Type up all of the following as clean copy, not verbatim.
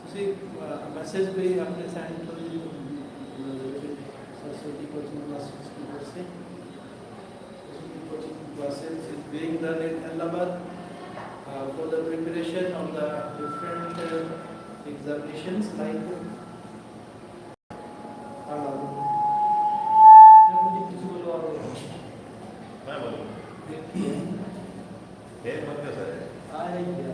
See, message भी आपने send to the Saraswati coaching classes की तरफ से। Saraswati coaching classes is being done in Allahabad for the preparation of the different examinations like मुझे किसी बोलो और मैं बोलूँ ये मत कैसा है आएगा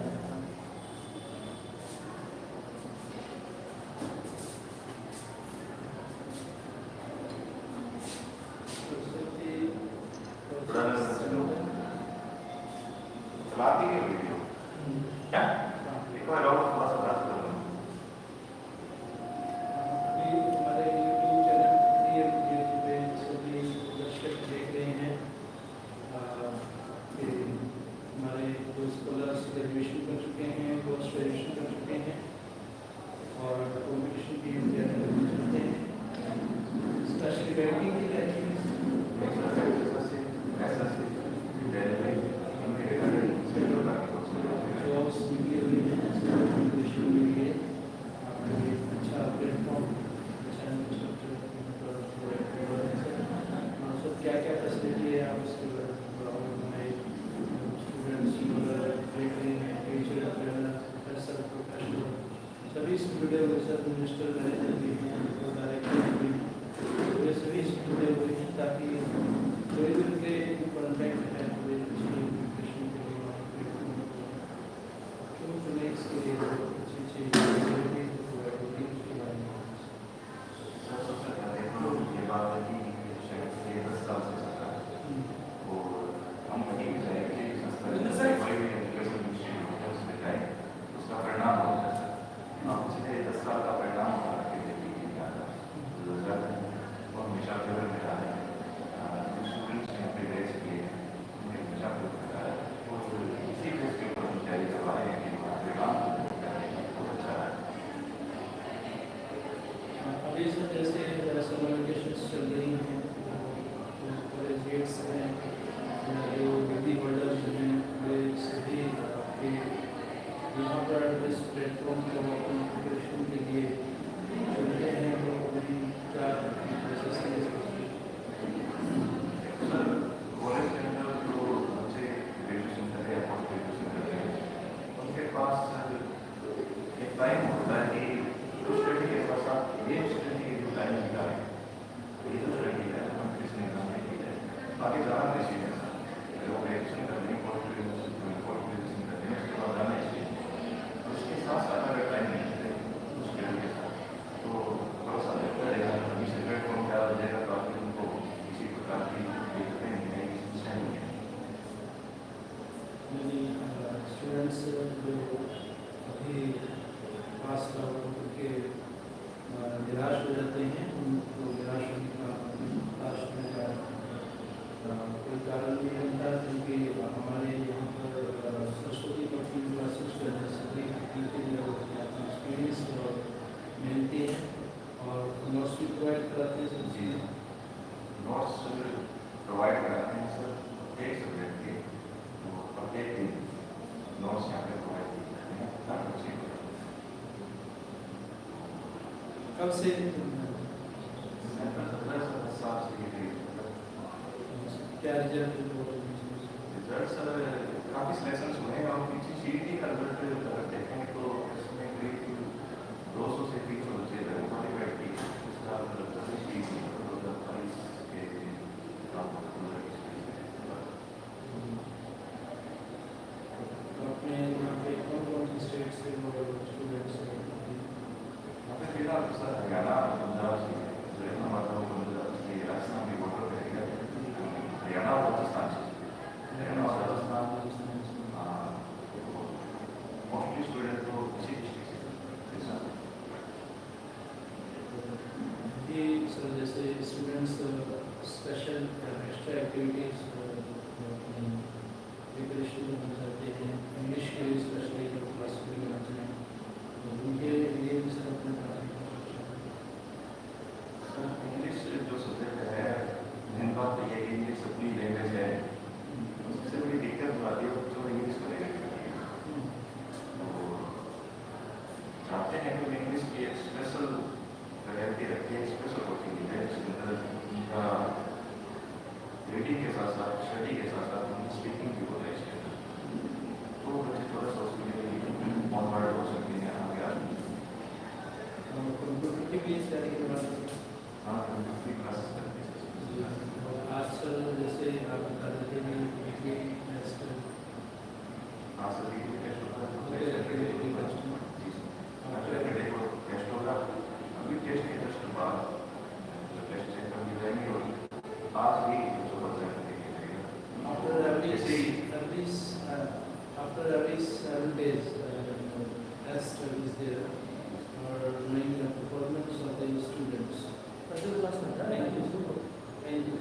चलाती है वीडियो क्या एक बार और थोड़ा सा बात करो अभी हमारे YouTube चैनल पे सभी दर्शक देख रहे हैं कि हमारे जो स्कॉलर्स ग्रेजुएशन कर चुके हैं पोस्ट ग्रेजुएशन कर चुके हैं और कॉम्पिटिशन की तैयारी करना चाहते हैं स्पेशली बैंकिंग की तैयारी जॉब्स मिली हुई हैं कॉम्पिटिशन के लिए अच्छा प्लेटफॉर्म सब क्या क्या फैसिलिटी है आप उसके स्टूडेंट्स देख रहे हैं टीचर प्रोफेसर प्रोफेशनल सभी स्टूडेंट हुए सर मिनिस्टर मैनेजर भी हैं डायरेक्टर भी वे सभी स्टूडेंट हुए हैं ताकि कोई भी उनके कॉन्टैक्ट है कोई एजुकेशन के लिए नेक्स्ट के लिए अच्छी अच्छी फैसिलिटीज प्रोवाइड होती है उसके बारे में सबसे पहले तो ये बात है कि शायद ये 10 साल से चलता है और हम कहीं भी जाए कि संस्था कोई भी एजुकेशन इंस्टीट्यूट है उसमें जाए उसका परिणाम होता है आप पिछले 10 साल का परिणाम होगा कि देखिए क्या था वो हमेशा फेवर में रहा है जो स्टूडेंट्स ने अपने ग्रेड्स किए उन्हें हमेशा फेवर में रहा है और इसी बेस के ऊपर हम तैयारी करवा रहे हैं कि परिणाम बहुत अच्छा है अभी सर जैसे समर वेकेशंस चल रही हैं कॉलेज गेट्स में जो विधि वर्डर्स हैं वे सभी आपके यहाँ पर इस प्लेटफॉर्म को अपनी प्रिपरेशन के लिए चुनते हैं तो अभी क्या प्रोसेस है सर कॉलेज के अंदर जो बच्चे ग्रेजुएशन कर रहे हैं पोस्ट ग्रेजुएशन कर रहे हैं उनके पास एक टाइम होता है कि स्टडी के साथ साथ ये स्टडी के जो टाइम निकालें ये जो स्टडी है कॉम्पिटिशन एग्जाम में की जाए आगे जाना नहीं चाहिए जो ग्रेजुएशन कर रहे हैं पोस्ट ग्रेजुएशन कर रहे हैं उसके बाद जाना चाहिए उसके साथ साथ अगर टाइम नहीं है स्टडी के साथ तो भरोसा देता रहेगा अभी से प्लेटफॉर्म क्या हो जाएगा तो आपको उनको किसी प्रकार की दिक्कतें नहीं आएगी समस्या नहीं आएगी स्टूडेंट्स जो अभी पास उनके निराश हो जाते हैं उनको निराश होने का लास्ट में कोई कारण नहीं बनता क्योंकि हमारे यहाँ पर सरस्वती कोचिंग क्लासेस सभी एक्सपीरियंस और मिलती है और नोट्स भी प्रोवाइड कराते हैं जी नोट्स प्रोवाइड कराते हैं सर एक सब्जेक्ट के तो प्रत्येक दिन नोट्स यहाँ पे प्रोवाइड करते हैं ताकि बच्चे कब से क्या रिजल्ट सर काफ़ी सिलेक्शंस हुए हैं और पीछे सीईटी का रिजल्ट अगर देखें तो इसमें करीब 200 से 300 बच्चे क्वालिफाइड की उसका सीईटी 2022 के अपने यहाँ पे कौन सी स्टेट से स्टूडेंट्स फिलहाल सर हरियाणा पंजाब से राजस्थान की बॉर्डर पे हरियाणा और राजस्थान से मोस्टली स्टूडेंट तो इसी डिस्ट्रिक्ट से ये सर जैसे students special extra activities preparation करना चाहते हैं इंग्लिश के लिए स्पेशली जो क्लास में करना चाहें तो उनके लिए भी सर अपने इंग्लिश जो सब्जेक्ट है मेन बात तो ये है कि इंग्लिश अपनी लैंग्वेज है सबसे बड़ी दिक्कत जो आती है बच्चों को इंग्लिश को लेकर तो चाहते हैं कि डेज करने के बाद हाँ 23 क्लासेस करते हैं। आज सर जैसे आप बता रहे थे कि वीकली टेस्ट हाँ सर वीकली टेस्ट होता है। वीकली टेस्ट सैटरडे को टेस्ट होगा। अभी टेस्ट के टेस्ट बाद जो टेस्ट चेक करनी जाएंगे और आज भी सुबह तक देखेंगे। after every 7 days test is there for knowing the performance of the students. Thank you. Thank you. Thank you.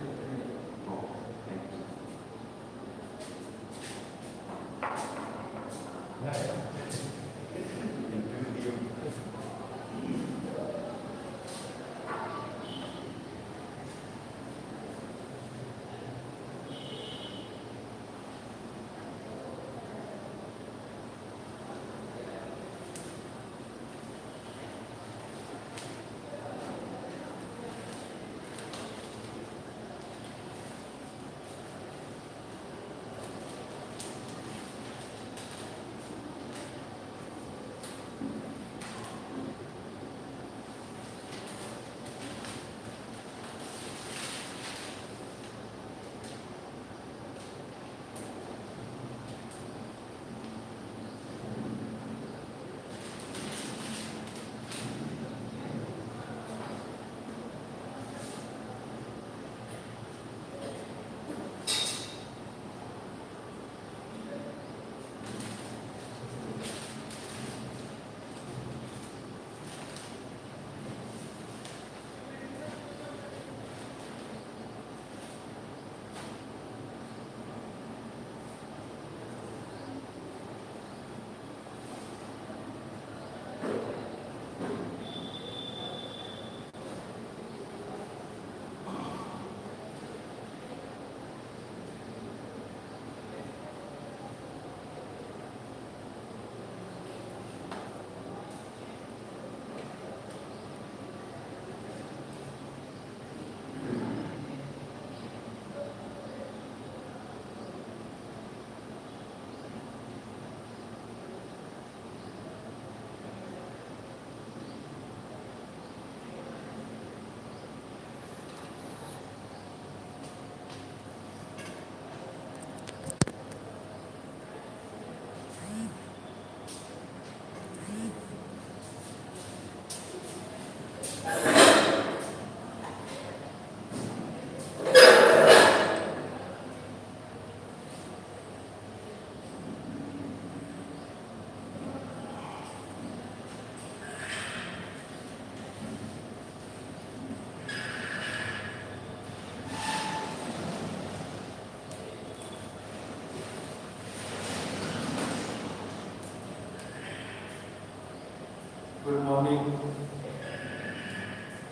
Good morning,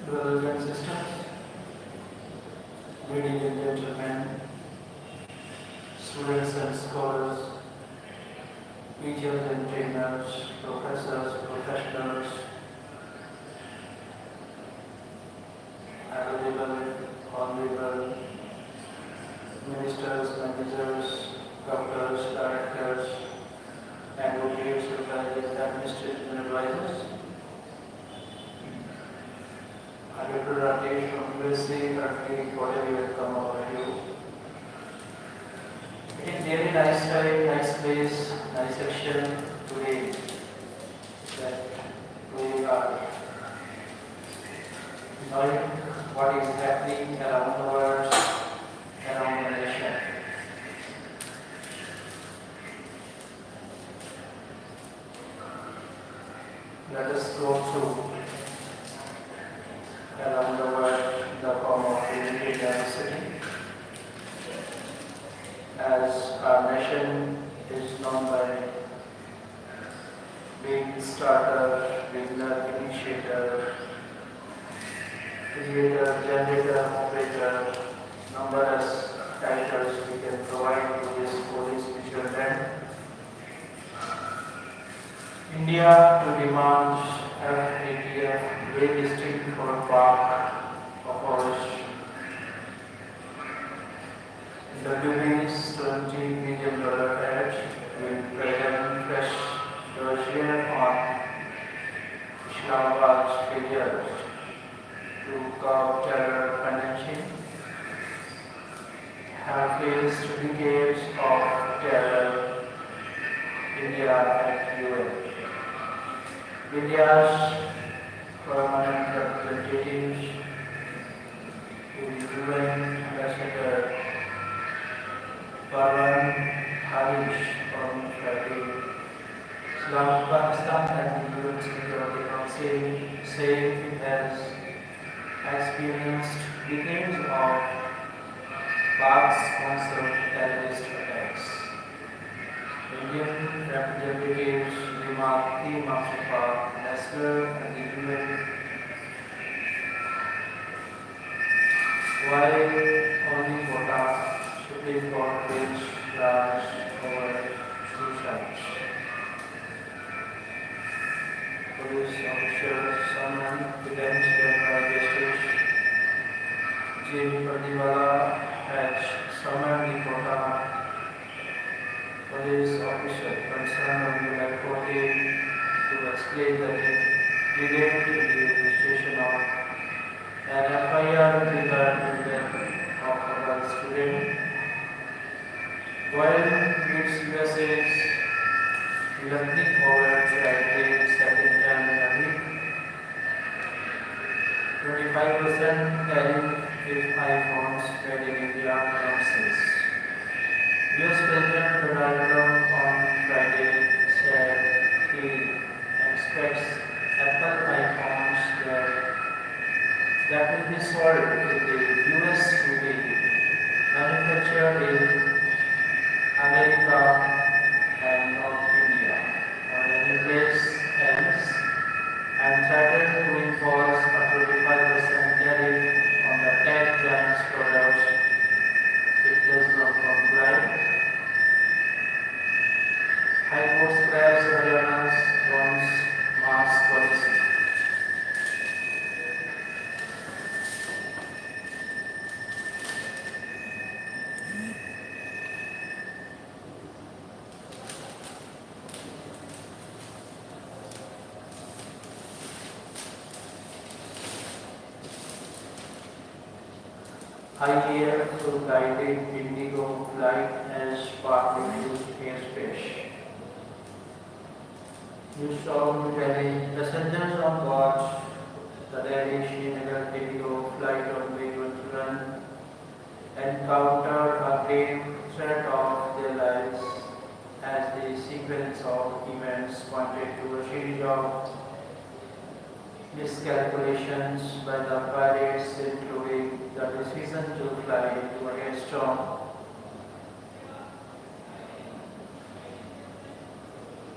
brothers and sisters, ladies and gentlemen, students and scholars, teachers and trainers, professors, professionals, honorable ministers, managers, doctors, directors, advocates, supervisors, administrators, and advisors. I Dr. Rakesh from USA, currently cordially welcome all of you. It is really nice time, nice place, nice section today that we are knowing what is happening around the world, around the nation. Let us go through around the world in the form of unity and diversity. As our nation is known by being starter, beginner, initiator, creator, generator, operator, numerous titles we can provide to this holy spiritual land. India to demand FATF very distinct for a park of ours. WB's $20 million ad with President Fresh Georgian on Islamabad's failure of terror financing have faced decades of terror India and UN. India's permanent representatives to the UN Ambassador Parvan Harish on Friday slammed Pakistan and the UN Security Council, saying it has experienced decades of Pak-sponsored terrorist attacks. Indian representatives remarked the Pak Ambassador and the UN while only quota Supreme Court bench large over two sides. Police officers summoned the bench led by Justice J. Padiwala has summoned the quota police officer concerned on the reporting to explain that it delayed the registration of an FIR with regard to the death of a girl student. While its USA's electric over Friday, second term in a week, 25% tariff if iPhones made in India announces. US President Donald Trump on Friday said he expects Apple iPhones that will be sold in the US to be manufactured in America and not India or any place else, and threatened to impose a 25% tariff on the tech giant's products if it does not comply. High Court scraps Haryana's once mask policy. IAF to guided Indigo flight as partly used airspace. News from New Delhi. Passengers on board the Delhi Srinagar Indigo flight on May 21 encountered a grave threat of their lives as the sequence of events pointed to a series of miscalculations by the pilots, including the decision to fly into a hailstorm.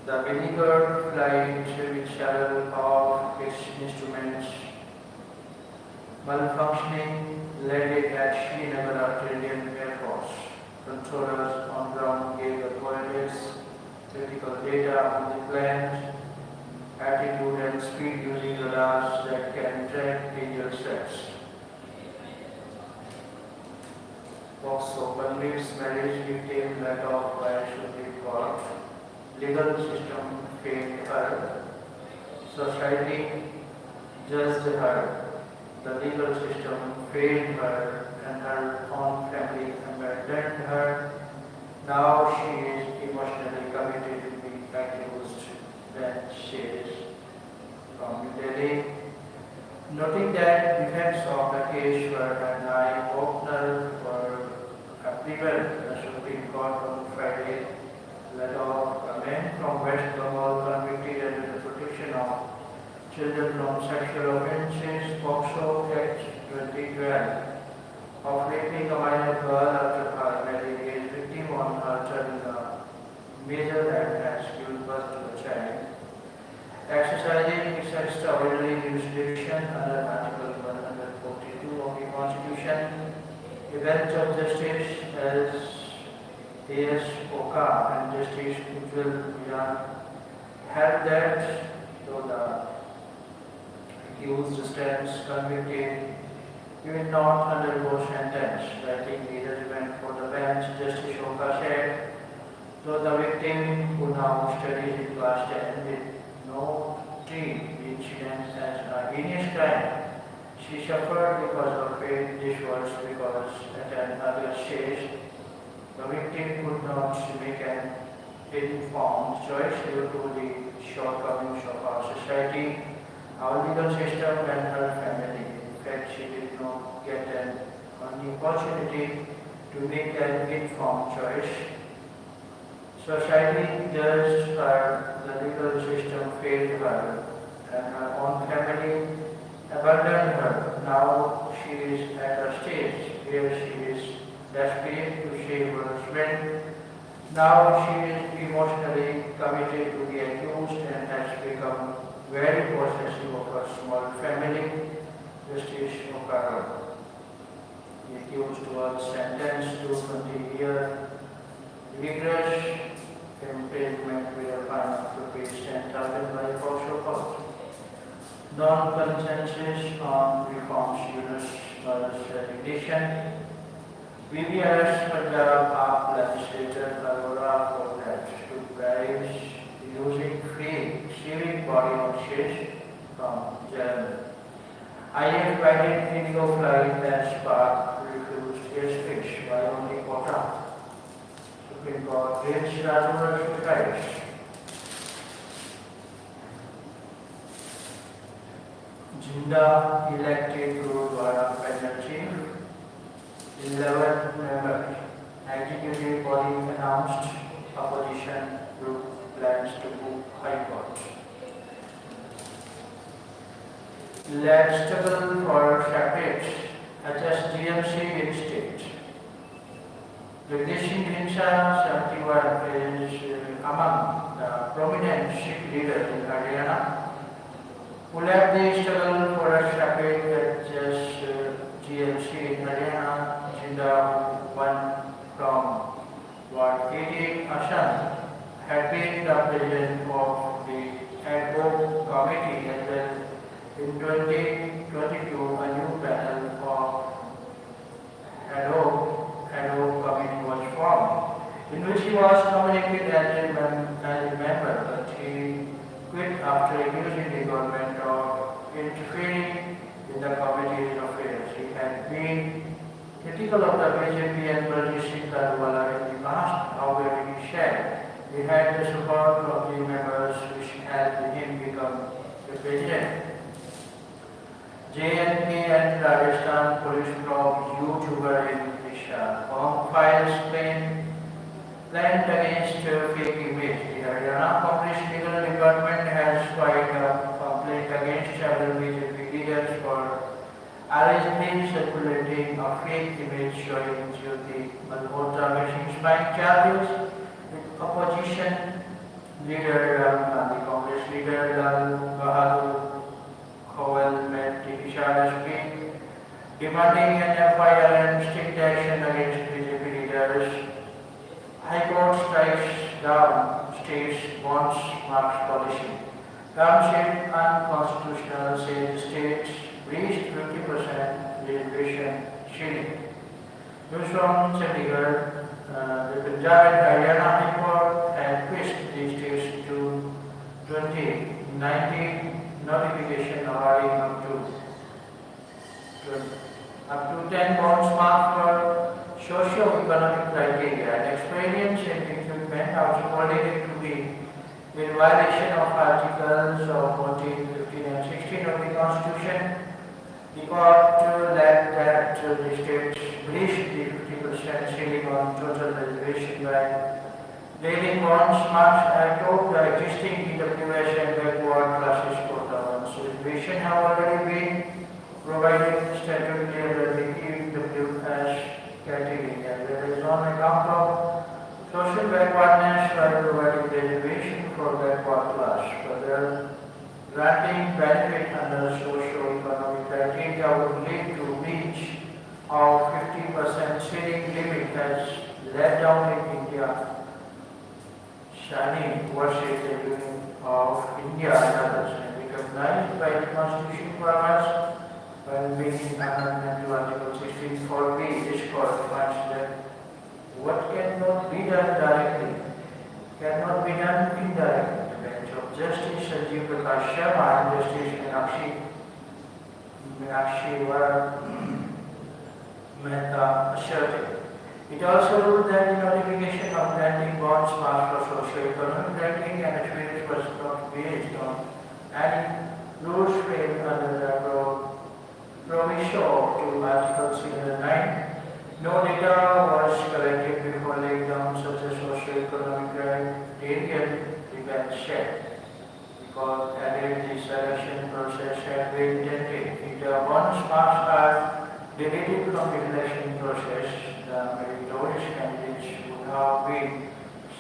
The beleaguered flight, which had off its instruments malfunctioning, landed at Srinagar after Indian Air Force. Controllers on ground gave the pilots critical data on the plane attitude and speed using radars that can track dangerous threats. Also, Pandit's marriage victim let off by a Supreme Court. Legal system failed her. Society judged her. The legal system failed her and her own family abandoned her. Now she is emotionally committed to being accused. That says from New Delhi, noting that defense of the case were an eye-opener for everyone. The Supreme Court on Friday let off a man from West Bengal convicted under the Protection of Children from Sexual Offences (POCSO) Act 2012 of raping a minor girl after her marriage victim on her turning a major and has given birth to a child. Exercising its extraordinary jurisdiction under Article 142 of the Constitution, a bench of Justice A.S. Oka and Justice Ujjwal Mijan held that though the accused stands convicted, he will not undergo sentence. Writing the judgment for the bench, Justice Oka said, though the victim, who now studies in class 10 with no treat the incident as a heinous crime, She suffered because of it. This was because at an earlier stage, the victim could not make an informed choice due to the shortcomings of our society, our legal system and her family. In fact, she did not get an opportunity to make an informed choice. Society judged her, the legal system failed her, and her own family abandoned her. Now she is at a stage where she is desperate to save her husband. Now she is emotionally committed to the accused and has become very possessive of her small family. Justice Mukarram. The accused was sentenced to 20-year rigorous imprisonment with a fine of rupees 10,000 by Postal Court. Non-consensus on reforms Yunus' resignation. VBRS Punjab AAP legislator Arora for that to bribes using free civic body offices from Germany. IF guided Indigo flight and Spark refused airspace by only quota. Supreme Court gives Rajura rights. Jinda elected Gurudwara panel chief. 11 members. Executive body announced opposition group plans to move High Court. Led struggle for separate HSDMC in state. Jagdish Hinsa 71 is among the prominent Sikh leaders in Haryana who led the struggle for a separate GMC in Haryana. Jinda won from Ward 18 Assam, had been the president of the ad hoc committee, and then in 2022 a new panel of ad hoc committee was formed, in which he was nominated as a member, but he quit after accusing the government of interfering in the committee's affairs. He had been critical of the BJP and Pradesh Singh Talwala in the past. However, he said he had the support of the members which helped him become the president. JNK and Rajasthan police probe YouTuber in Odisha. Bomb files planned against fake image. The Haryana Congress legal department has filed a complaint against several BJP leaders for allegedly circulating a fake image showing Jyoti Malhotra facing spike charges with opposition leader Rahul Gandhi. Congress leader Lal Bahadur Khowal met the Vishal SP demanding an FIR and strict action against BJP leaders. High Court strikes down state's bonds marks policy. Township unconstitutional, says the state reached 50% reservation ceiling. News from Chandigarh, the Punjab and Haryana High Court had pushed the states to 2019 notification awarding up to 10 bonds marked for socio-economic criteria and experience and equipment also according to be in violation of Articles of 14, 15 and 16 of the Constitution. The court led that the states breached the 50% ceiling on total reservation by dealing bonds marks out the existing EWS and backward classes quota. Reservation have already been provided statutorily under the EWS category, and there is on account of social backwardness by providing reservation for backward class. Further, granting benefit under socio-economic criteria would lead to breach of 50% ceiling limit has led down in India. Shani versus the Union of India and others, and recognized by the Constitution provides while making amendment to Article 16 for B, this court finds that what cannot be done directly cannot be done indirectly. The bench of Justice Sanjeev Prakash Sharma and Justice Meenakshi Shiva Mehta asserted. It also ruled that the notification of granting bonds passed for socio-economic ranking and achievement was not based on any rules framed under the proviso to Article 609. No data was collected before laying down such a socio-economic criterion, the bench said. Because added the selection process had been intended. If the bonds passed are deleted from the election process, the meritorious candidates would have been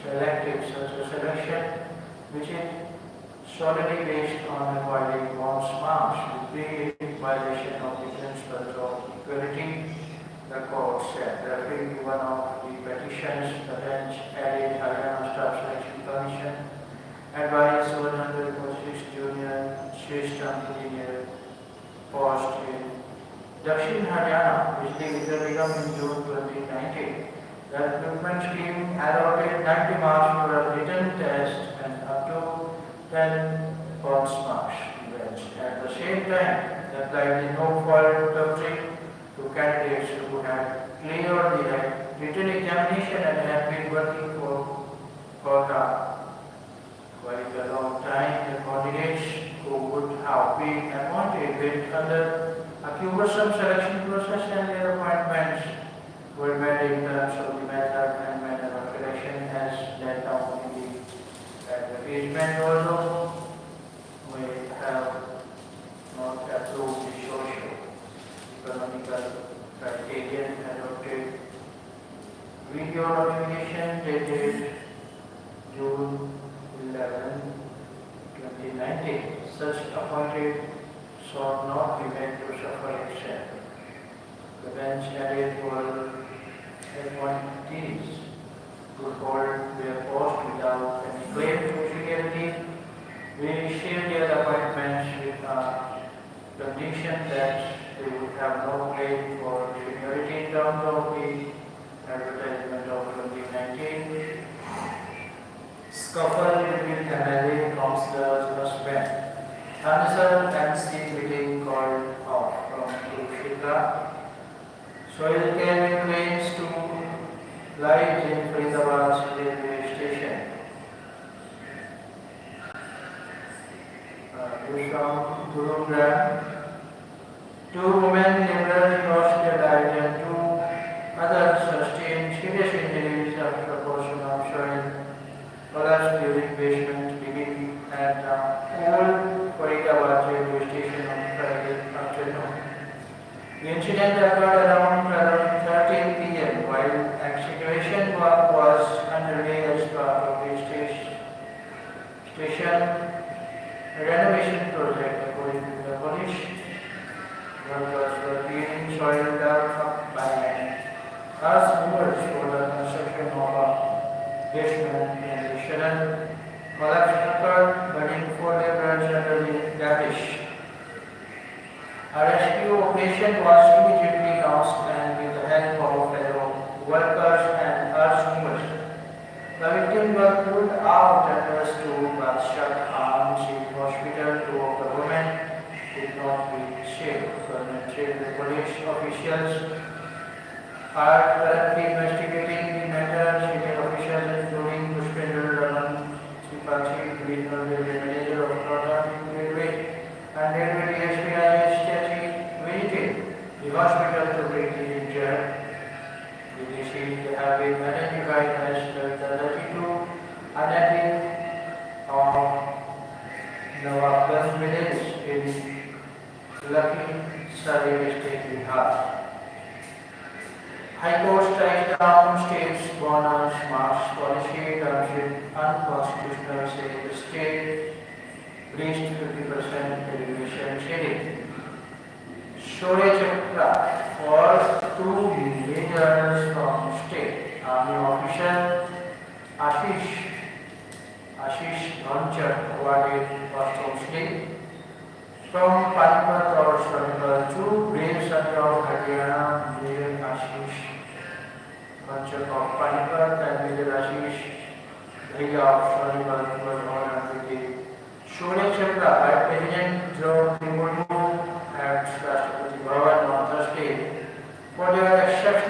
selected. Such a selection, which is solely based on acquiring bonds marks, would be in violation of the principles of equality. The court said, referring to one of the petitions, the bench added Haryana Staff Selection Commission advised 746 junior system engineer post in Dakshin Haryana, which they become in June 2019. The recruitment scheme allotted 90 marks for a written test and up to 10 bonds marks. At the same time, they applied the no-fault doctrine to candidates who had cleared the written examination and had been working for quite a long time. The candidates who would have been appointed went under a cumbersome selection process and their appointments were made in terms of the method and manner of selection as laid down in the advertisement. Also, we have not approved the socio-economical criterion adopted. Video notification dated June 11, 2019. Such appointed shall not be made to suffer except the bench added for appointees could hold their post without any claim to seniority. We share their appointments with a condition that they would have no claim for seniority in terms of the advertisement of 2019. Scuffle between MLA councillors must ban. Answer MC meeting called off from Kurukshetra. Soil carrying claims to lives in Faridabad railway station. From Gurugram, 2 women laborers lost their lives and 2 others sustained serious injuries after a portion of soil collapsed during basement digging at the old Faridabad railway station on Friday afternoon. The incident occurred around 12:30 p.m. while excavation work was underway as part of the station renovation project. According to the police, workers were clearing soil dug up by earth movers for the construction of a basement in the sudden collapse occurred, burning 4 laborers under the debris. A rescue operation was immediately launched and with the help of fellow workers and earth movers, the victims were pulled out and rushed to Badshah Khan Hospital. 2 of the women could not be saved. The police officials are currently investigating the matter. Senior officials including Pushpender Raman Tripathi, Regional Railway Manager of Northern Railway, and Railway DSP visited the hospital to treat the injured. The deceased have been identified as the 32 a native of Nawabganj village in Lakhinsari district, Bihar. High Court strikes down state's bonus marks policy terms it unconstitutional, saying the state reached 50% education ceiling. Shorey Chakra for 2 leaders from state. Army officer Ashish Dhanchar awarded posthumously from Panipat or Sonipat. 2 brave sons of Haryana, Major Ashish Dhanchar of Panipat and Major Ashish Bhaiya of Sonipat was honored with the Shorey Chakra by President Draupadi Murmu at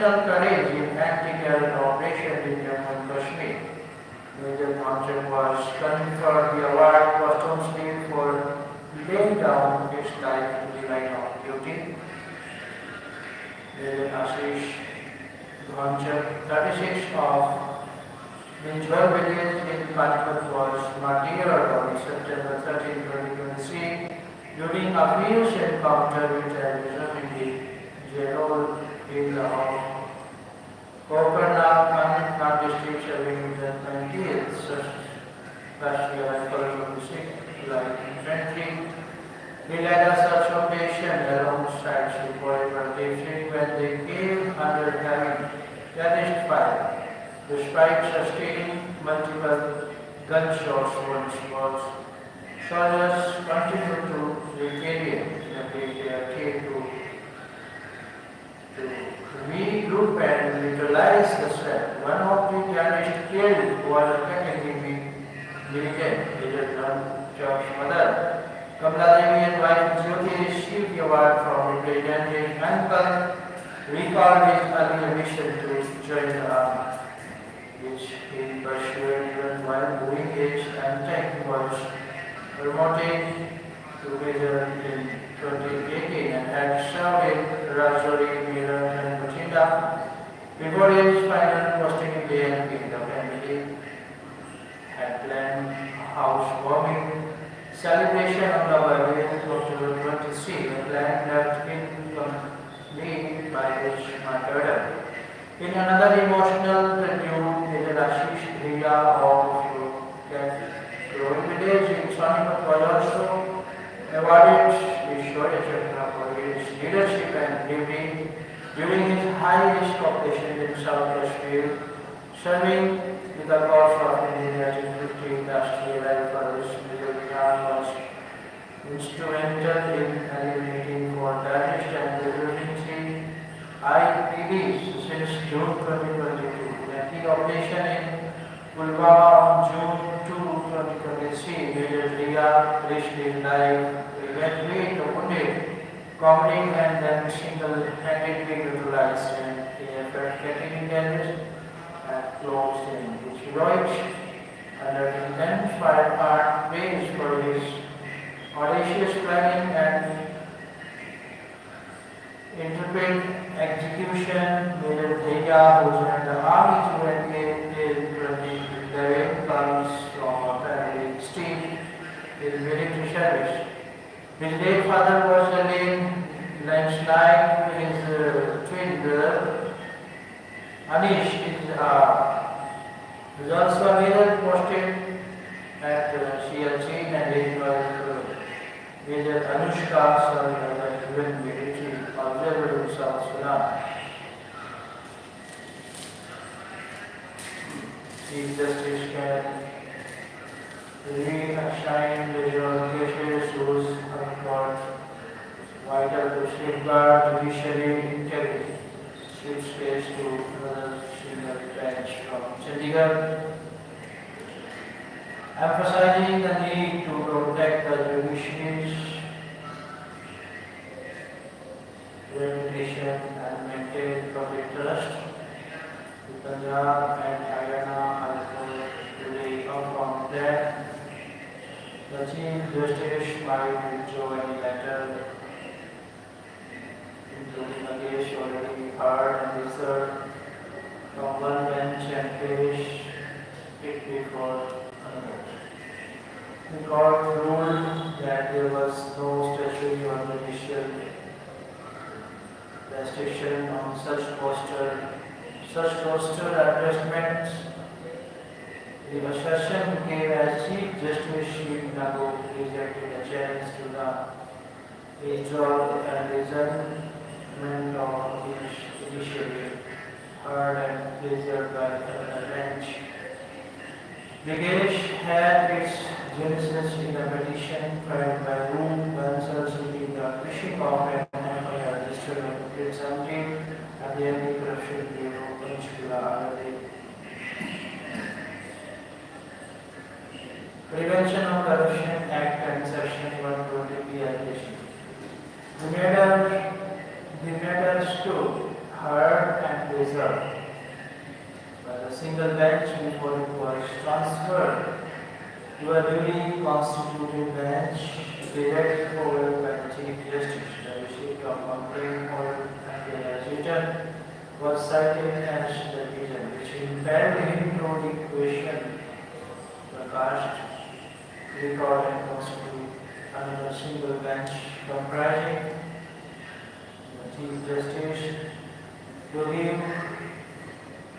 exceptional courage in anti-terror operations in Jammu and Kashmir. Major Bhanchan was conferred the award posthumously for laying down his life in the line of duty. Major Ashish Bhanchan, 36 of Minjwal village in Panipat, was martyred on September 13, 2023 during a fierce encounter with terrorism in the Jalol in Lahore. Kokarna, Anantnag district, serving the 20th Rashtriya Rifle Light Infantry. He led a search operation alongside Sepoy Pradeep Singh when they came under heavy terrorist fire. Despite sustaining multiple gunshots once, soldiers continued to retaliate when they came to regroup and neutralize the threat. One of the terrorists killed was attacking the militant, Major Dhanchok's mother. Kamala Devi and wife Jyoti received the award from the President. His uncle recalled his earlier mission to join the army, which he pursued even while doing his and was promoted to major in 2018 and had served in Rajouri, Meerut and Bathinda before his final posting in JNP. The family had planned housewarming celebration on the birthday of October 23, a plan left incomplete by his martyrdom. In another emotional tribute, Major Ashish Bhaiya of Growing Village in Sonipat was also awarded the Shaurya Chakra for his leadership and bravery during his high-risk operation in South Kashmir, serving with the cause of India's 50th Rashtriya Rifles. Major Bhaiya was instrumental in eliminating for terrorist and terrorism IPDs since June 2022. The key operation in Pulwama on June 2, 2023, Major Bhaiya risked his life, eventually wounded, combating and then single-handedly neutralized an effort getting terrorists and closed in. His heroics under intense fire are praised for his audacious planning and intrepid execution. Major Bhaiya, who joined the army through in 2011, comes from a family history in military service. His late father was a landslide. His twin brother Anish is also a major posted at CLC, and his wife Major Anushka served as a UN military observer in South Sudan. Chief Justice can reassign the cases whose are vital to safeguard judiciary integrity. Switch case to another senior bench from Chandigarh, emphasizing the need to protect the judiciary's reputation and maintain public trust. The Punjab and Haryana High Court today confirmed that the Chief Justice might withdraw any letter, including a case already heard and reserved from one bench and place it before another. The court ruled that there was no statutory or judicial restriction on such poster advertisements. The assertion came as Chief Justice Shri Nagu rejected a challenge to the withdrawal and reassessment of the judiciary heard and reserved by the bench. The case had its genesis in a petition filed by whom Bansal seeking the fishing of an FIR registered by the State Assembly and the Anti-Corruption Bureau, Panchkula. Prevention of Corruption Act and Section 120 PILC. The matter stood heard and and reserved. But a single bench before it was transferred to a duly constituted bench presided over by the Chief Justice. The receipt of complaint or accusation was cited as the reason which impelled him to the question the cast, record and constitute another single bench comprising the Chief Justice to give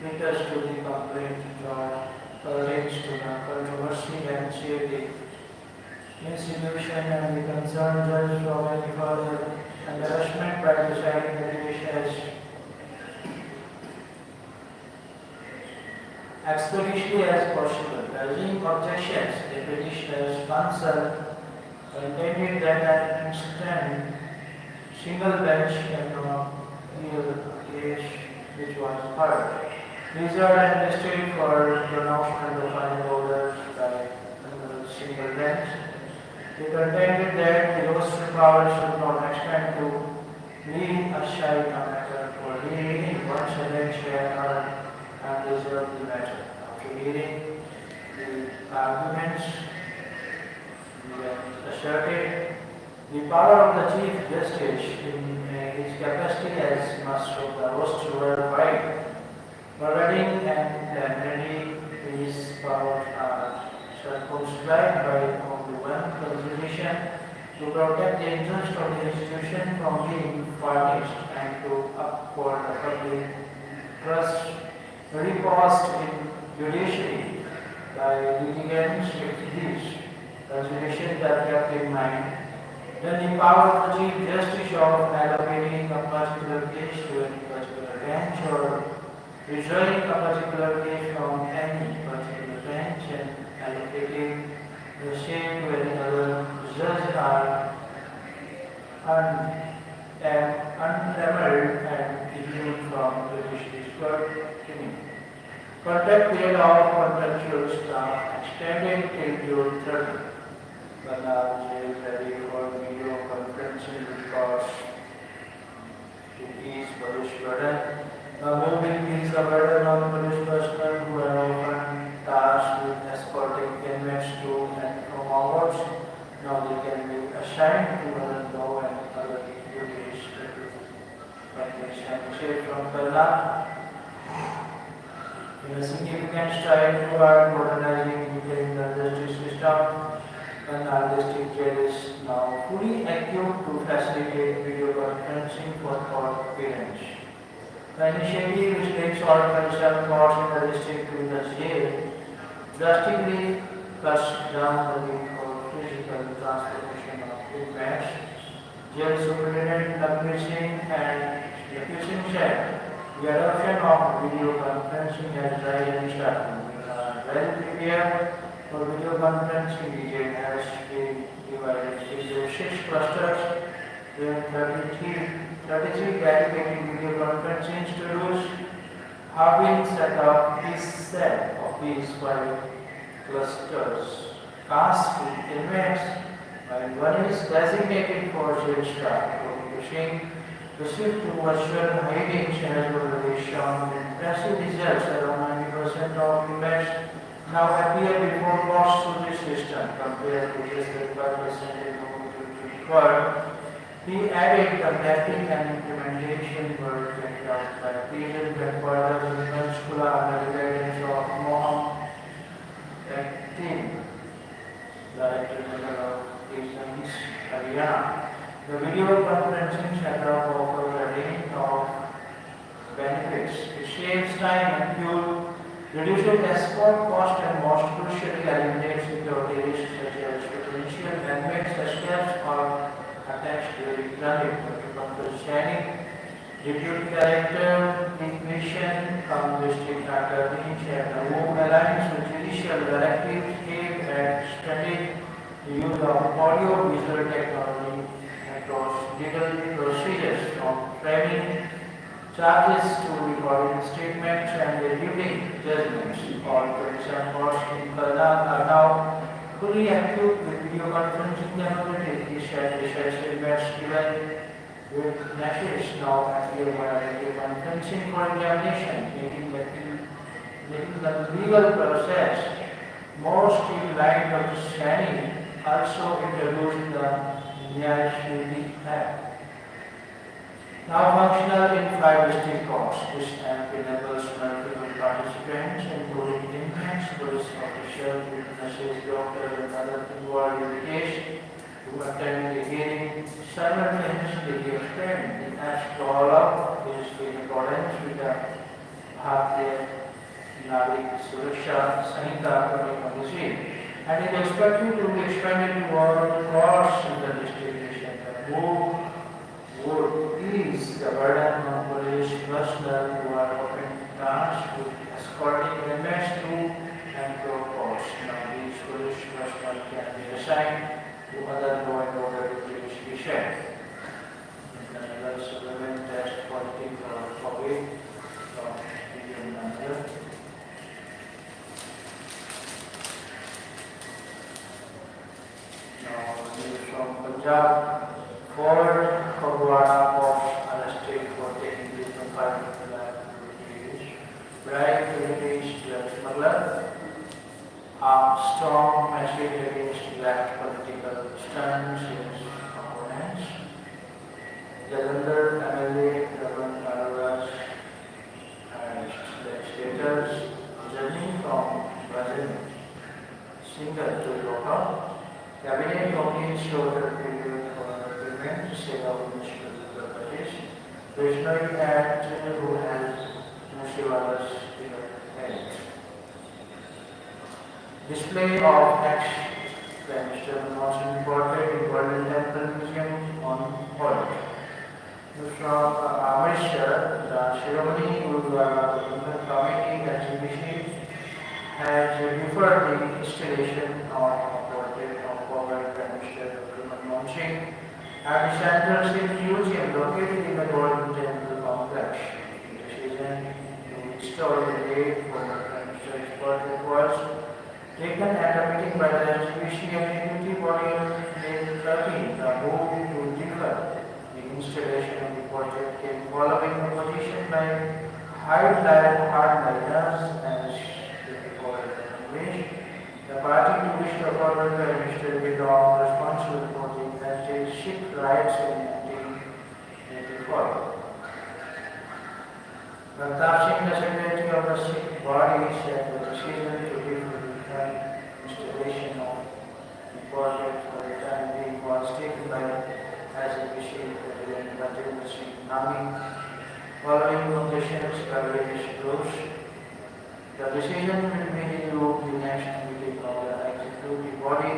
witness to the complaint or arrange to the controversy and save the institution and the concerned judge from any further embarrassment by deciding the case as expeditiously as possible. Raising objections, the petitioner's counsel contended that an instant single bench cannot hear the case which was heard. Reserved and listed for pronouncement of final orders by a single bench. They contended that the roster power should not extend to leave aside a matter for hearing once a bench had heard and reserved the matter. After hearing the arguments, we asserted the power of the Chief Justice in his capacity as master of the roster worldwide. Providing and remedy these powers are circumscribed by only one consideration to protect the interest of the institution from being furnished and to uphold the public trust reposed in judiciary by litigants if these considerations are kept in mind. Then the power of the Chief Justice of allocating a particular case to any particular bench or reserving a particular case from any particular bench and allocating the same to any other judge are unraveled and immune from judicial scrutiny. Contact period of contractual staff extended till June 30. Banal is ready for video conferencing because it is police burden. Moving is a burden on police personnel who are often tasked with escorting inmates to and from wards. Now they can be assigned to other law and other duties. From Kerala, in a significant stride toward modernizing the criminal justice system, and our district jail is now fully equipped to facilitate video conferencing for court appearance. The initiative, which takes all concerned courts in the district to the jail, drastically cuts down the need for physical transportation of inmates. Jail Superintendent Lakshmi Singh and Deputy Singh said the adoption of video conferencing has already started. We are well prepared for video conferencing. The jail has been divided into 6 clusters. There are 33 dedicated video conferencing studios have been set up. Each set of these 5 clusters cast with inmates, while one is designated for jail staff. According to Singh, the shift to virtual hiding has already shown impressive results. Around 90% of inmates now appear before courts through this system compared to just 35% in the required. He added the mapping and implementation were carried out by prison headquarters in Panchkula under the guidance of Mohammed Akhtar, Director General of Prisons, Haryana. The video conferencing setup offers a range of benefits. It saves time and fuel, reduces escort cost, and most crucially eliminates security risks such as potential inmates escapes or attacks during transit. Dr. Shannon, Deputy Director, Immigration, District Attorney, and the Home Alliance with Judicial Directives aimed at studying the use of audio-visual technology across legal procedures, from framing charges to recording statements and reviewing judgments. All 27 courts in Kerala are now fully equipped with video conferencing capabilities. He said research inmates given with nashes now appear violative and fencing for examination, making the legal process more streamlined. Dr. Sani also introduced the Nyaya Act. Now functional in 5 district courts. This act enables multiple participants, including inmates, police officials, witnesses, doctors, and others involved in the case, to attend the hearing simultaneously. Explained the act's rollout is in accordance with the Bharatiya Narik Suraksha Sanhita 2023 and is expected to be expanded to all courts in the district center. Would ease the burden on police personnel who are often tasked with escorting inmates to and from courts. Now these police personnel can be assigned to other law and order jurisdiction. Another supplement test positive for COVID from Indian manager. Now news from Punjab. 4 Fagwana cops arrested for taking different 5 lakh rupees. Bribe to release drug smuggler. A strong message against left political stunts in opponents. Jalandhar MLA Raman Arras and legislators journey from Brazil Singer to Loka. Cabinet companies showed a period sale of municipal properties. Vaishnavi Act who has Musiwala's head. Display of tax Mr. Motion reported in Golden Temple Museum on hold. From Amritsar, the Shiromani Gurudwara Committee exhibition has referred the installation of portrait of former Prime Minister Manmohan Singh at the Central Sikh Museum located in the Golden Temple complex. The decision to install the date for the Prime Minister's portrait was taken at a meeting by the exhibition executive body on May 13. The move to defer the installation of the portrait came following opposition by hardliners as they call it in English. The party to which the former Prime Minister belonged responsible for the Sikh riots in 1984. Pratap Singh, the secretary of the Sikh body, said the decision to give the installation of the project for the time being was taken by executive President Rajendra Singh Nami following conditions by various groups. The decision will be reviewed in the next meeting of the executive body.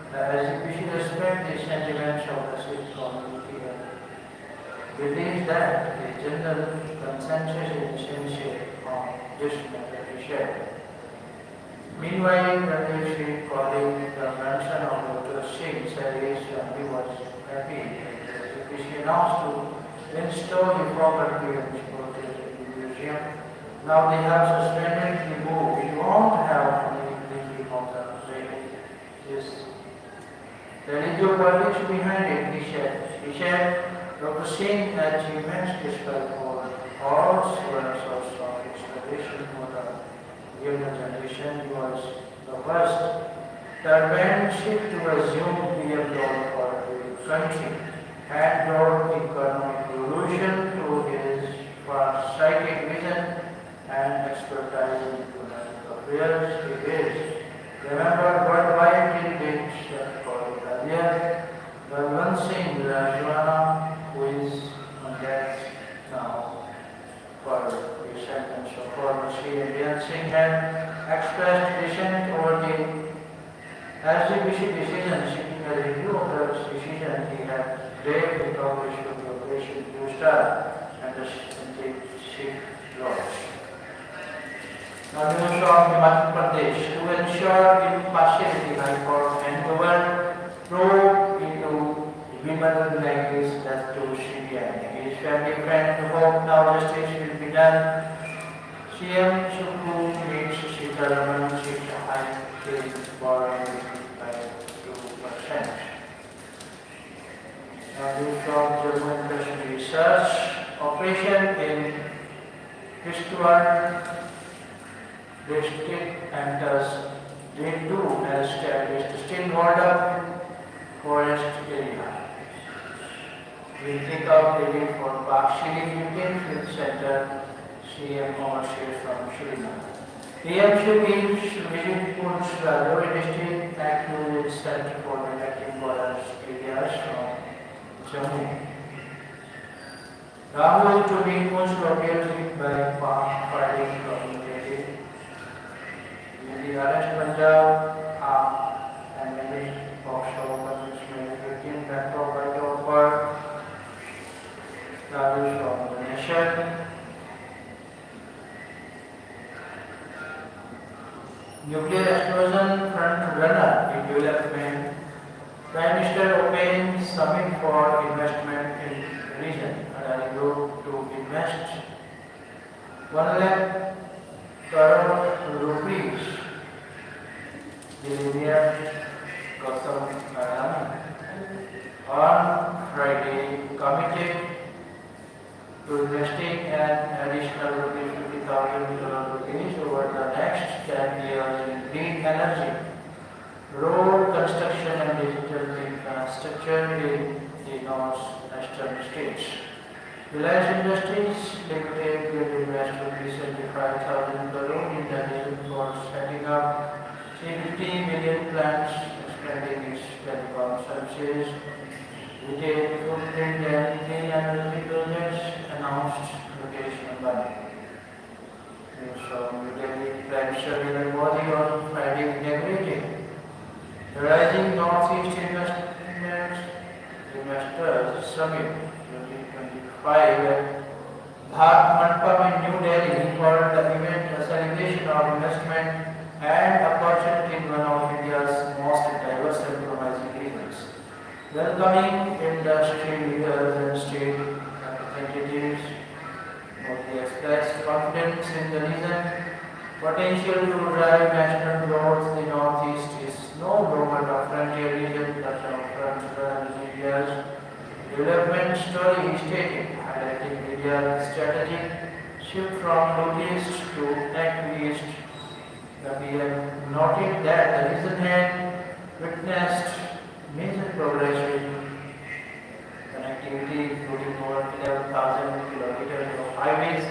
The execution respects the sentiments of the Sikh community and believes that a general consensus is essential on this matter to share. Meanwhile, Pradesh Singh, calling the mention of Dr. Singh, said his family was happy that the execution announced to install the former PM's portrait in the museum. Now they have suspended the move. We won't have any thinking of the the religious politics behind it, he said. He said, Dr. Singh achievements despite all sorts of inspiration for the younger generation. He was the first turbanship to assume PM role for the country and brought economic revolution through his far-sighted vision and expertise in economic affairs. He is, remember, worldwide delegates called earlier, Balwant Singh Rajwana, who is on death now for the sentence of former Indian Singh, had expressed dissent over the execution decision, seeking a review of the decision. He had dared the Congress of the Operation Blue Star and the Sikh laws. Now news from Himachal Pradesh. To ensure impartiality, High Court handed probe into Vimal Nai's death to CBI. His family friend hope now justice will be done. CM Sukhu meets Sitaraman Sikh High Court borrowing by 2%. from German Research operation in Eastern district enters they too established still hold up forest area. We take up relief for Bakshiri Indian Field Center, CM ownership from Srinagar. PM should visit Poonch Rajouri district active center for electing forest areas from Jammu. Rahul to be Poonch located by Park Friday community. In the arrest Punjab and maybe offshore punishment 15 back over Rahul from the nation. Nuclear explosion front runner in development. Prime Minister opened summit for investment in region. Adani Group to invest 1 lakh crore rupees. Billionaire Gautam Adani on Friday committed to investing an additional rupees 50,000 crore rupees over the next 10 years in green energy, road construction and digital infrastructure in the north-eastern states. Reliance Industries Limited will invest rupees 75,000 crore in the region for setting up 350 million plants, expanding its telecom services, retail footprint and clean energy projects, announced location money. From New Delhi, Prime Minister Narendra Modi on Friday inaugurated the Rising Northeast Investors Summit 2025 at Bharat Mandapam in New Delhi. He called the event a celebration of investment and opportunity in one of India's most diverse and promising regions. Welcoming industry leaders and state representatives, Modi expressed confidence in the region. Potential to drive national growth. The Northeast is no longer a frontier region but a front-runner in India's development story, he stated, highlighting India's strategic shift from northeast to act east. The PM noted that the region had witnessed major progress in connectivity, including over 11,000 kilometers of highways,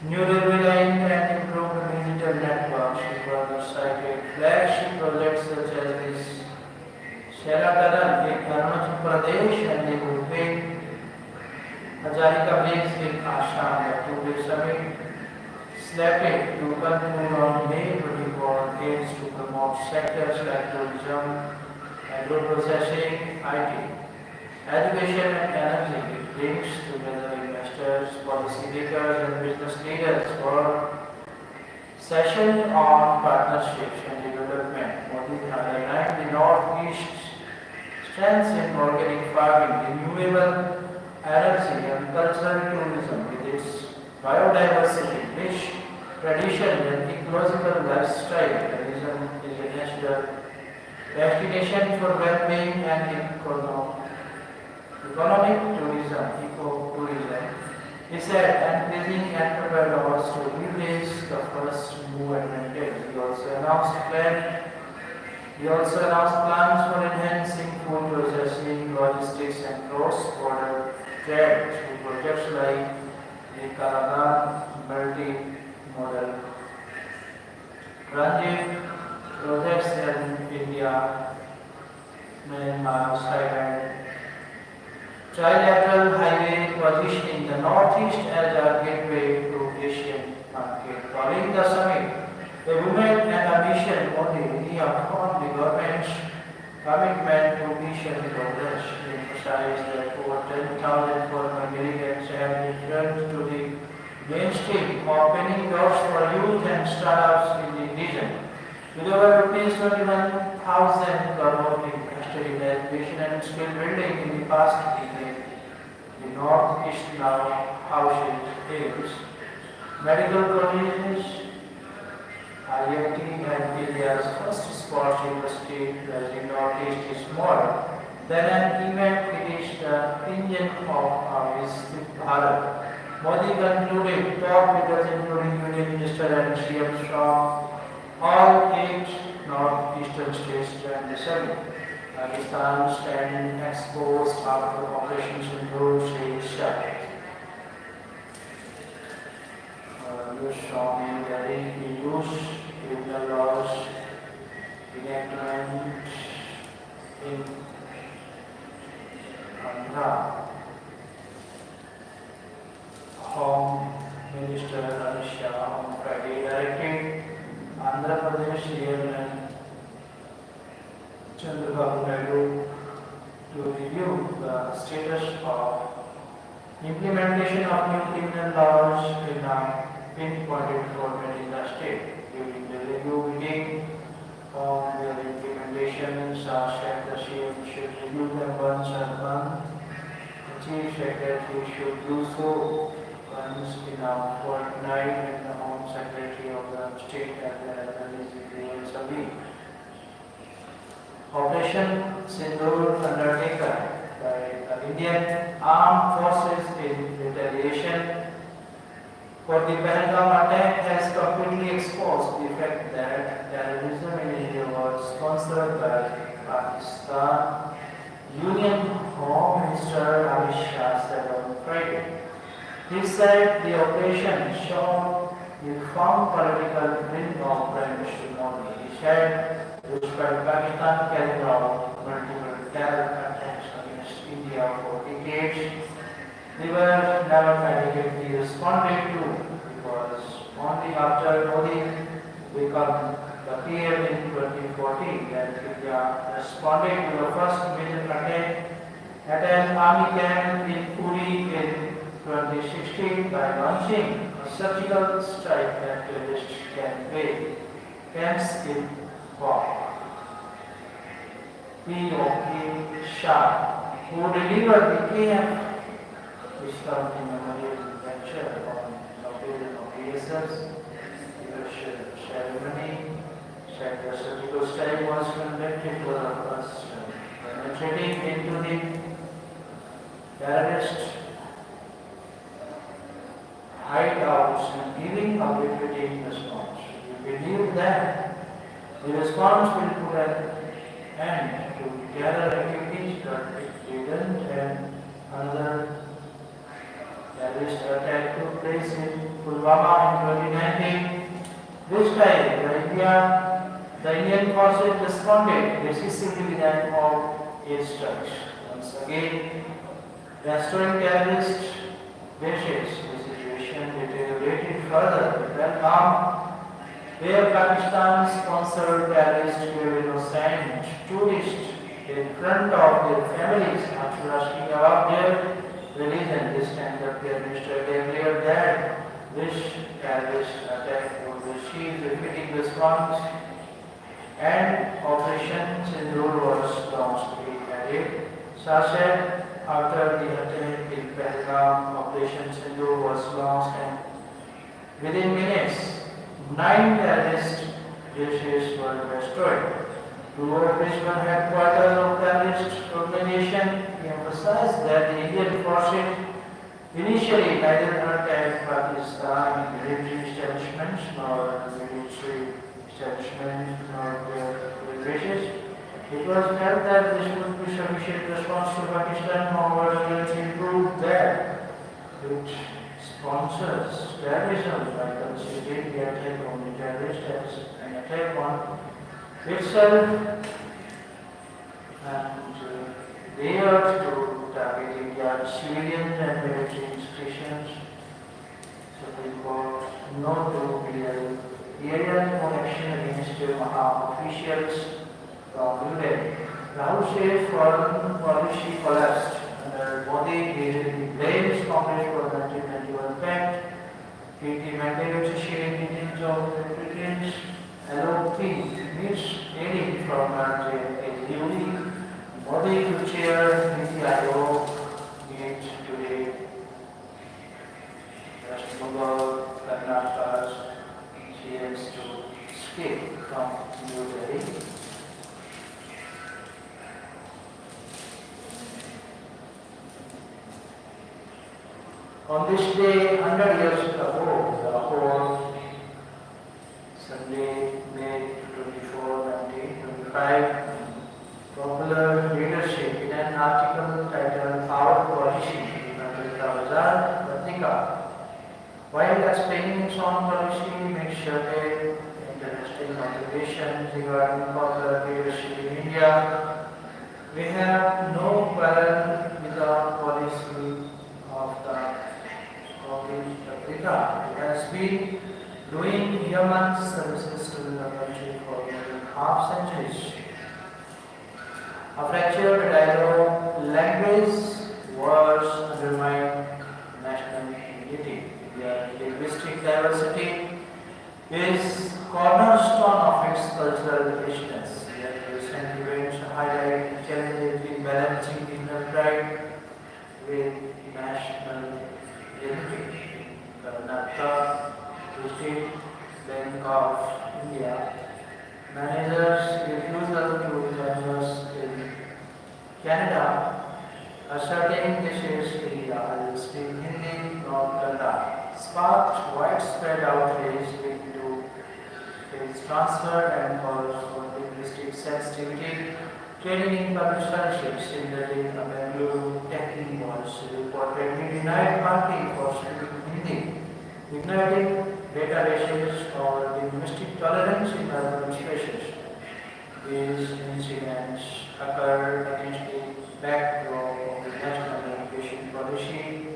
new railway line, and improved digital networks. He further cited flagship projects such as this Shelataran in Arunachal Pradesh and the Bhupet Hazarika Bridge in Assam. The two-day summit slated to conclude on May 24 aims to promote sectors like tourism, agro-processing, IT, education and energy. It brings together investors, policymakers and business leaders for session on partnerships and development. Modi highlighted the Northeast's strengths in organic farming, renewable energy and cultural tourism with its biodiversity, rich tradition and ecological lifestyle. The region is a natural destination for well-being and economic tourism, eco-tourism. He said, increasing entrepreneurs to leverage the first move advantage. He also announced plans for enhancing food processing, logistics and cross-border trade through projects like the Karadan multi-modal transit projects in India, Myanmar, Thailand. Trilateral highway positioning the Northeast as a gateway to Asian market. Following the summit, the women and ambition only reaffirmed the government's commitment to mission progress. He emphasized that over 10,000 former delegates have returned to the mainstream, opening doors for youth and startups in the region. With over rupees 21,000 crore invested in education and skill building in the past decade, the Northeast now houses aims, medical colleges, IIT and India's first sports university, as the Northeast is small Then an event it is the engine of Visit Bharat. Modi concluded top leaders including Union Minister and CMs from all 8 northeastern states joined the summit. Pakistan stand exposed after Operation Sindoor, says Shah. From the use criminal laws enactment in Andhra. Home Minister Amit Shah on Friday directed Andhra Pradesh Chairman Chandrababu Naidu to review the status of implementation of new criminal laws in a pinpointed format in the state. During the review meeting on their implementation, Shah said the CM should review them once a month. The Chief Secretary should do so once in a fortnight, and the Home Secretary of the state as a week. Operation Sindoor undertaken by the Indian Armed Forces in retaliation for the Pahalgam attack has completely exposed the fact that terrorism in India was sponsored by Pakistan. Union Home Minister Amit Shah said on Friday. He said the operation showed the firm political will of Prime Minister Modi. He said, despite Pakistan carrying out multiple terror attacks against India for decades, they were never adequately responded to because only after Modi became the PM in 2014 that India responded to the first major attack at an army camp in Uri in 2016 by launching a surgical strike at terrorist camps in War. P.O.K. Shah, who delivered the KF Wisconsin Memorial Lecture on Location of PSS, ceremony, said the surgical strike was conducted for the first penetrating into the terrorist hideouts and giving a befitting response. We believe that the response will put an end to terror activities, but it didn't, and another terrorist attack took place in Pulwama in 2019. This time, the Indian forces responded decisively with an all-aid strikes. Once again, restoring terrorist bases, the situation deteriorated further. Vietnam, where Pakistan-sponsored terrorists were innocent tourists in front of their families after asking about their religion. This time the Prime Minister declared that this terrorist attack would receive a fitting response, and Operation Sindoor was launched. He added, Shah said, after the attack in Pahalgam, Operation Sindoor was launched, and within minutes, 9 terrorist bases were destroyed. To operational headquarters of terrorist organization, he emphasized that the Indian forces initially neither attacked Pakistan military establishments nor military establishments nor their bases. It was felt that this would be sufficient response to Pakistan, however, it proved that it sponsors terrorism by considering the attack on the terrorists as an attack on itself, and they are to target India's civilian and military institutions. Supreme Court no to clear areas for action against Maha officials from New Delhi. Rahul says foreign policy collapsed under Modi. He blames Congress for the 1991 pact. He demanded sharing details of the Britain's LOP meets aiding from RJAUD. Modi to chair Niti Aayog meet today. West Bengal, Karnataka's CMs to escape from New Delhi. On this day, 100 years ago, the whole Sunday, May 24, 1925, popular leadership in an article titled Our Policy in Amrita Patrika. While explaining its own policy, makes certain interesting observations regarding popular leadership in India. We have no quarrel with the policy of the Patrika. It has been doing human services to the country for more than half centuries. A fractured dialogue, language, words undermine national unity. Their linguistic diversity is cornerstone of its cultural richness. Yet recent events highlight challenges in balancing regional pride with national unity. Karnataka, the State Bank of India, managers' refusal to join us in Canada, asserting this is India, I will speak Hindi, not Kannada, sparked widespread outrage into its transfer and calls for linguistic sensitivity. Training in public scholarships in the Bengaluru Technical was reportedly denied parking for speaking Hindi, igniting databases or linguistic tolerance in urban spaces. These incidents occurred against the backdrop of the national education policy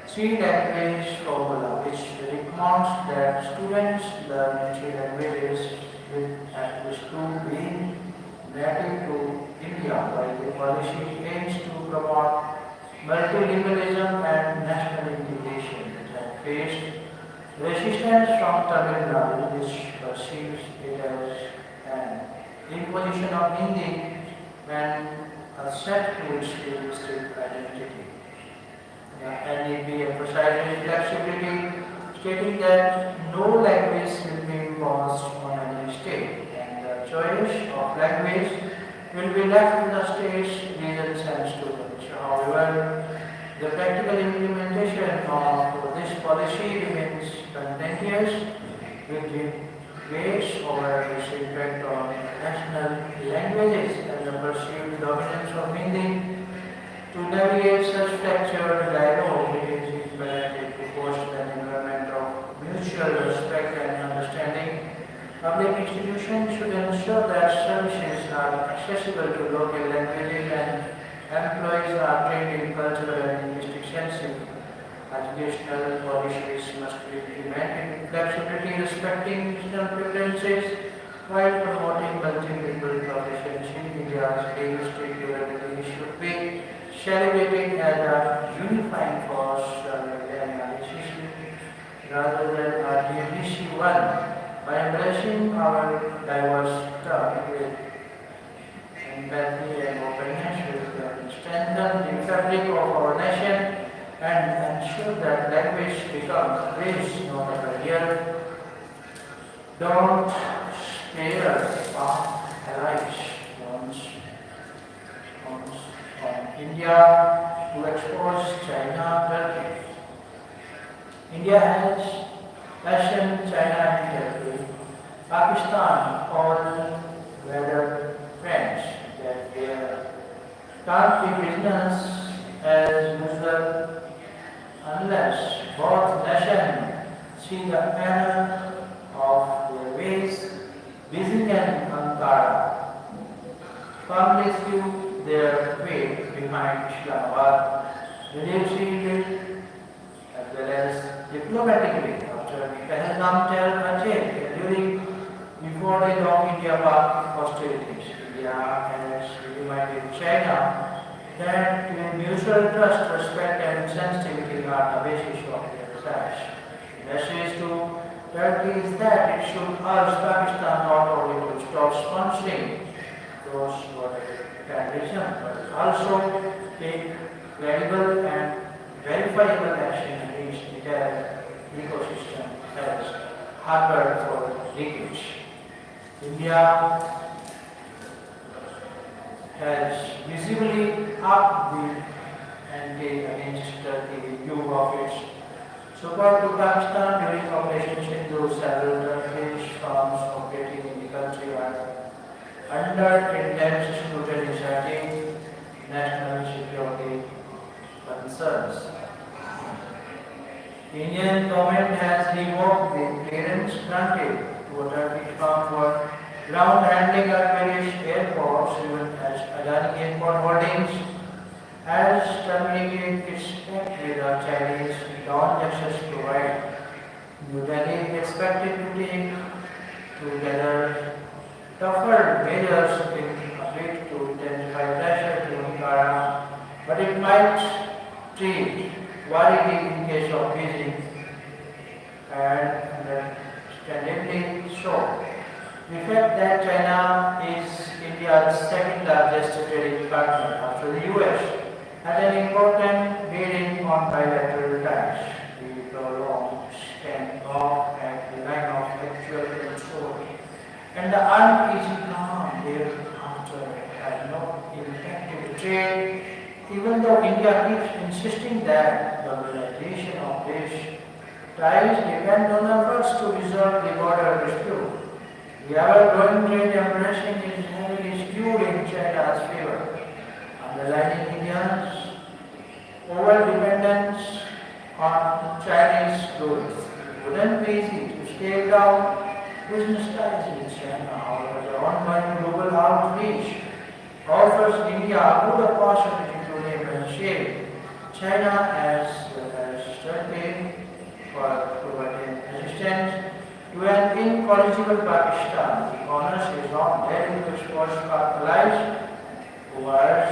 three language formula, which recommends that students learn three languages with at least two being native to India, while the policy aims to promote multilingualism and national integration. It has faced resistance from Tamil Nadu, which perceives it as an imposition of Hindi and a threat to its linguistic identity. The NEP emphasizes flexibility, stating that no language will be imposed on any state, and the choice of language will be left to the state's regions and students. However, the practical implementation of this policy remains contentious, with debates over its impact on national languages and the perceived dominance of Hindi. To navigate such fractured dialogue, it is imperative to foster an environment of mutual respect and understanding. Public institutions should ensure that services are accessible to local languages and employees are trained in cultural and linguistic sensing. Educational policies must be implemented with flexibility, respecting regional preferences, while promoting multilingual proficiency. India's linguistic plurality should be celebrated as a unifying force analysis rather than a divisive one. By embracing our diverse term with empathy and openness, we can strengthen the fabric of our nation and ensure that language becomes a bridge, not a barrier. Don't spare our allies once on India to expose China, Turkey. India has Russian, China and Turkey. Pakistan, all weather friends, that there can't be business as usual unless both nations see the manner of their ways. Beijing and Ankara firmly threw their weight behind Islamabad, reducing it as well as diplomatically after the Pahalgam terror attack during before the long India-Pak hostilities. India has reminded China that mutual trust, respect and sensitivity are the basis of their ties. The message to Turkey is that it should urge Pakistan not only to stop sponsoring those terrorism, but also take credible and verifiable action against the terror ecosystem has harbored for decades. India has visibly upped the ante against Turkey in view of its support to Pakistan during Operation Sindhu. Several Turkish firms operating in the country are under intense scrutiny, citing national security concerns. The Indian government has revoked the clearance granted to a Turkish firm for ground handling at various airports, even as Adani Airport Holdings has terminated its pact with a Chinese non-access provider. New Delhi is expected to take together tougher measures in a bid to intensify pressure to Ankara, but it might treat worrying in case of Beijing and understandably so. The fact that China is India's second largest trading partner after the US had an important bearing on bilateral ties. The prolonged standoff at the line of actual control and the uneasy calm thereafter had not impacted trade, even though India keeps insisting that the realization of these ties depend on efforts to resolve the border dispute. The ever-growing trade embracing is heavily skewed in China's favor, underlining India's over-dependence on Chinese goods. It wouldn't be easy to scale down business ties with China. However, the ongoing global outreach offers India a good opportunity to negotiate China as well as Turkey for providing assistance to an incorrigible Pakistan. The onus is on them to expose allies who are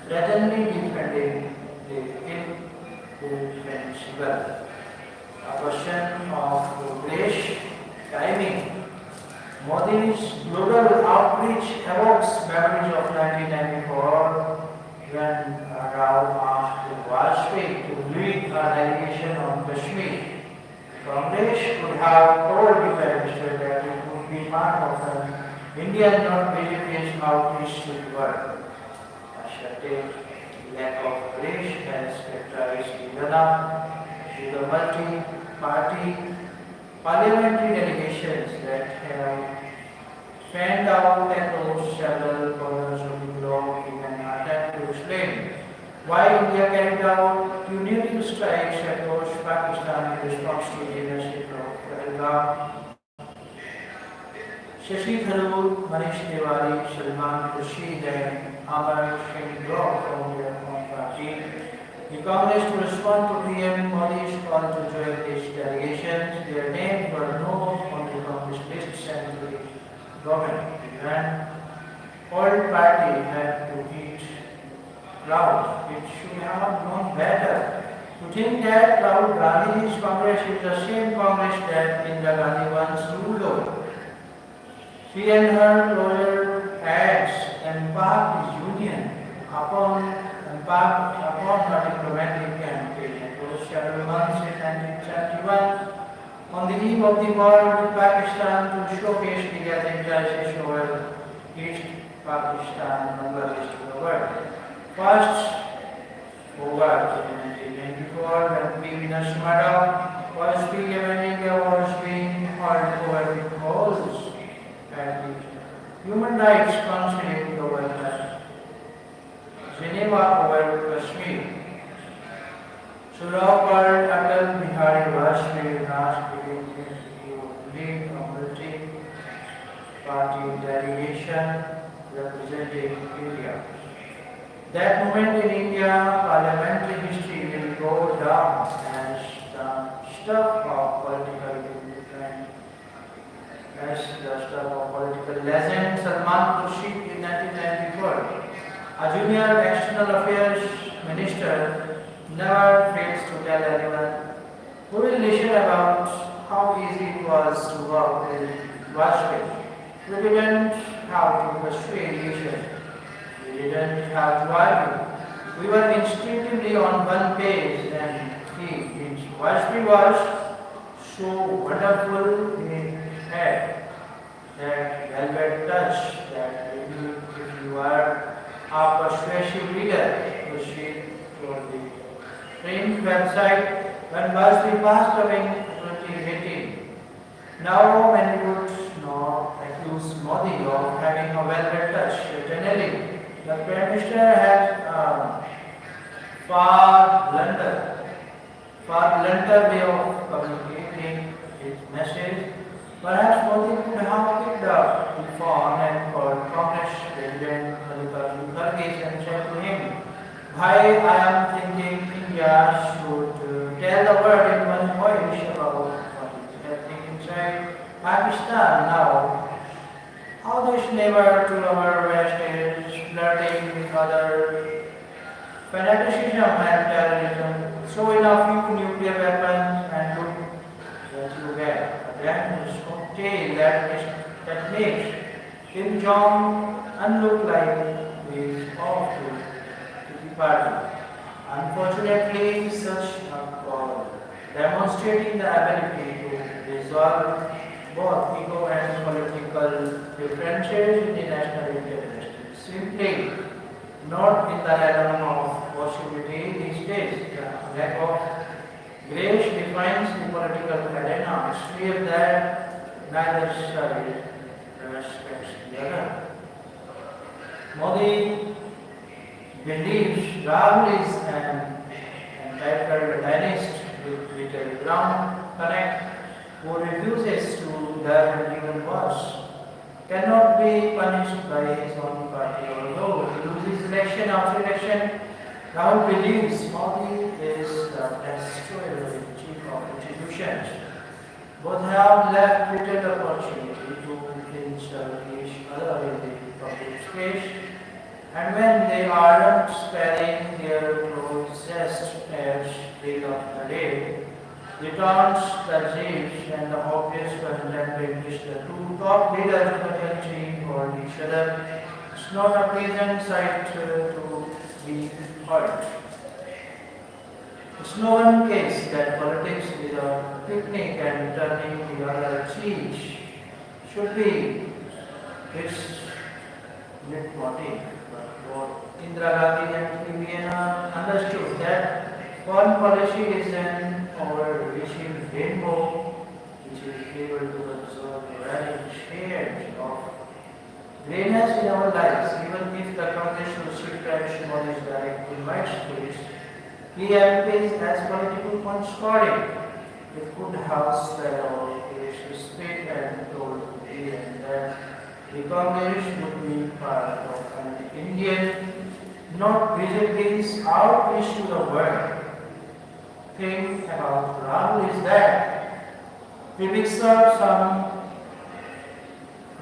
brazenly defending the indefensible. A question of English timing. Modi's global outreach evokes memories of 1994 when Rao asked Vajpayee to lead a delegation on Kashmir. Congress would have told the Prime Minister that it would be part of an Indian, not BJP's outreach to the world. A certain lack of grace has characterized the run-up to the multi-party parliamentary delegations that have fanned out across several corners of the globe in an attempt to explain why India carried out punitive strikes across Pakistan in response to the leadership of Pahalgam. Shashi Tharoor, Manish Tiwari, Salman Khurshid and Amar Singh Brock from their own party. The Congress to respond to PM Modi's call to join these delegations. Their names were known on the Congress lists and the government. And all party had to eat Rahul. It should have known better. To think that Rahul Gandhi's Congress is the same Congress that Indira Gandhi once ruled over. She and her lawyer ads embarked the union upon her diplomatic campaign across several months in 1971 on the eve of the war with Pakistan to showcase the gathering crisis over East Pakistan and Bangladesh to the world. First, over in 1994 when P.V. Narasimha was PM and India was being held over the halls at the Human Rights Council in over Geneva over Kashmir. Surau called Atal Bihari Vajpayee and asked him to lead a multi-party delegation representing India. That moment in India, parliamentary history will go down as the stuff of political legend Salman Khurshid in 1994. A junior external affairs minister never fails to tell anyone who will listen about how easy it was to work with Vajpayee. We didn't have to persuade each other. We didn't have to argue. We were instinctively on one page, and Vajpayee was so wonderful. He had that velvet touch that if you are a persuasive leader, persuade for the print website when Bajpayee passed away in 2018. Now many would not accuse Modi of having a velvet touch. Generally, the Prime Minister has far blunter way of communicating his message. Perhaps Modi could have picked up the phone and called Congress President Mallikarjun Kharge and said to him, "Bhai, I am thinking India should tell the world in one voice about what is happening inside Pakistan now. How this neighbor to our west is flirting with other fanaticism and terrorism. So in a few nuclear weapons and look what you get. A grand cocktail that makes Kim Jong-un look like he is off to the party. Unfortunately, such a call demonstrating the ability to resolve both ego and political differences in the national interest is simply not in the realm of possibility these days. The lack of grace defines the political arena. It's clear that neither side respects the other. Modi believes Rahul is an entitled dynast with a ground connect who refuses to learn even worse, cannot be punished by his own party. Although he loses election after election, Rahul believes Modi is the destroyer chief of institutions. Both have left little opportunity to insult each other in the public space, and when they aren't sparing their closest heirs day after day, the taunts, the jeers, and the obvious content in which the two top leaders of the country called each other, it's not a pleasant sight to be heard. It's no one case that politics is a picnic and turning the other cheek should be its leitmotif. But both Indira Gandhi and Indiana understood that foreign policy is an overreaching rainbow which is able to absorb varied shades of greyness in our lives. Even if the congressional secret Modi's direct invites to it, he appears as political punch scoring. It could have swallowed his spit and told Indian that the Congress would be part of an Indian, not visibly outreach to the world. Thing about Rahul is that he picks up some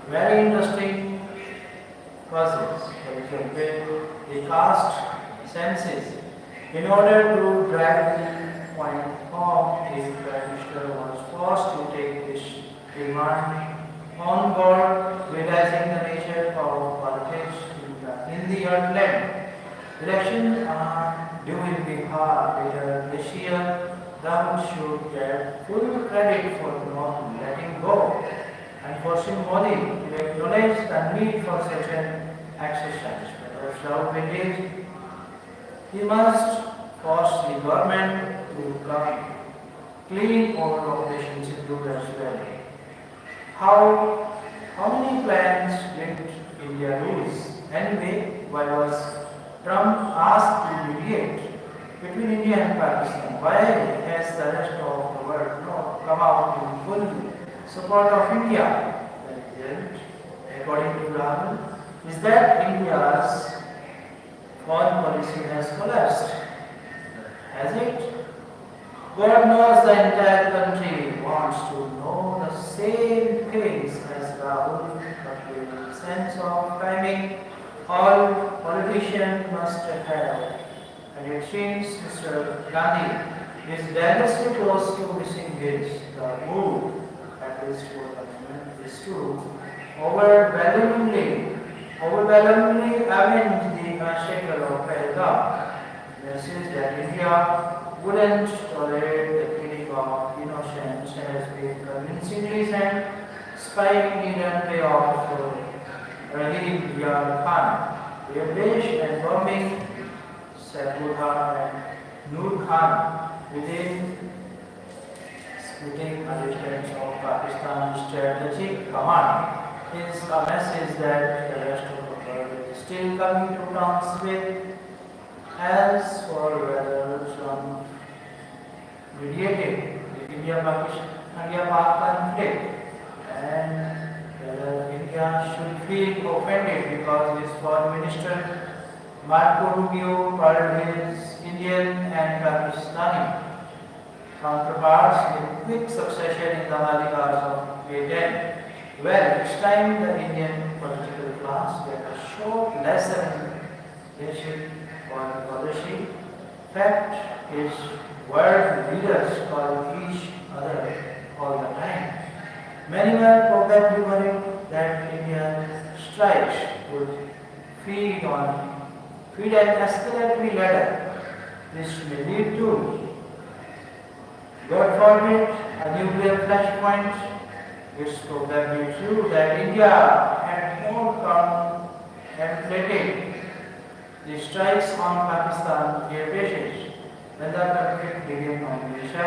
very interesting causes. For example, the caste census. In order to drag the point home, the Prime Minister was forced to take this demand on board, realizing the nature of politics in the heartland. Elections are due in Bihar later this year. Rahul should get full credit for not letting go and forcing Modi to acknowledge the need for such an exercise. But if Rahul believes he must force the government to come clean over operations include as well. How many plans did India lose? Anyway, why was Trump asked to mediate between India and Pakistan? Why has the rest of the world not come out in full support of India? The result, according to Rahul, is that India's foreign policy has collapsed. Has it? God knows the entire country wants to know the same things as Rahul, but with a sense of timing, all politicians must have. And it seems Mr. Gandhi is dangerously close to missing his. The move, at least for the moment, is to overwhelmingly avenge the massacre of Pahalgam. Message that India wouldn't tolerate the killing of innocents has been convincingly sent, spying Indian way of Rahim Yar Khan. The invasion and bombing Saifullah and Noor Khan within splitting allegiance of Pakistan's strategic command is a message that the rest of the world is still coming to terms with. As for whether Trump mediated the India-Pak conflict and whether India should feel offended because his foreign minister Marco Rubio called his Indian and Pakistani counterparts in quick succession in the early hours of May 10. Well, it's time the Indian political class get a short lesson in leadership or policy. Fact is, world leaders call each other all the time. Many were probably worried that Indian strikes would feed an escalatory ladder. This may lead to, God forbid, a nuclear flashpoint. It's probably true that India had more contemplated the strikes on Pakistan air bases when the conflict began on May 7.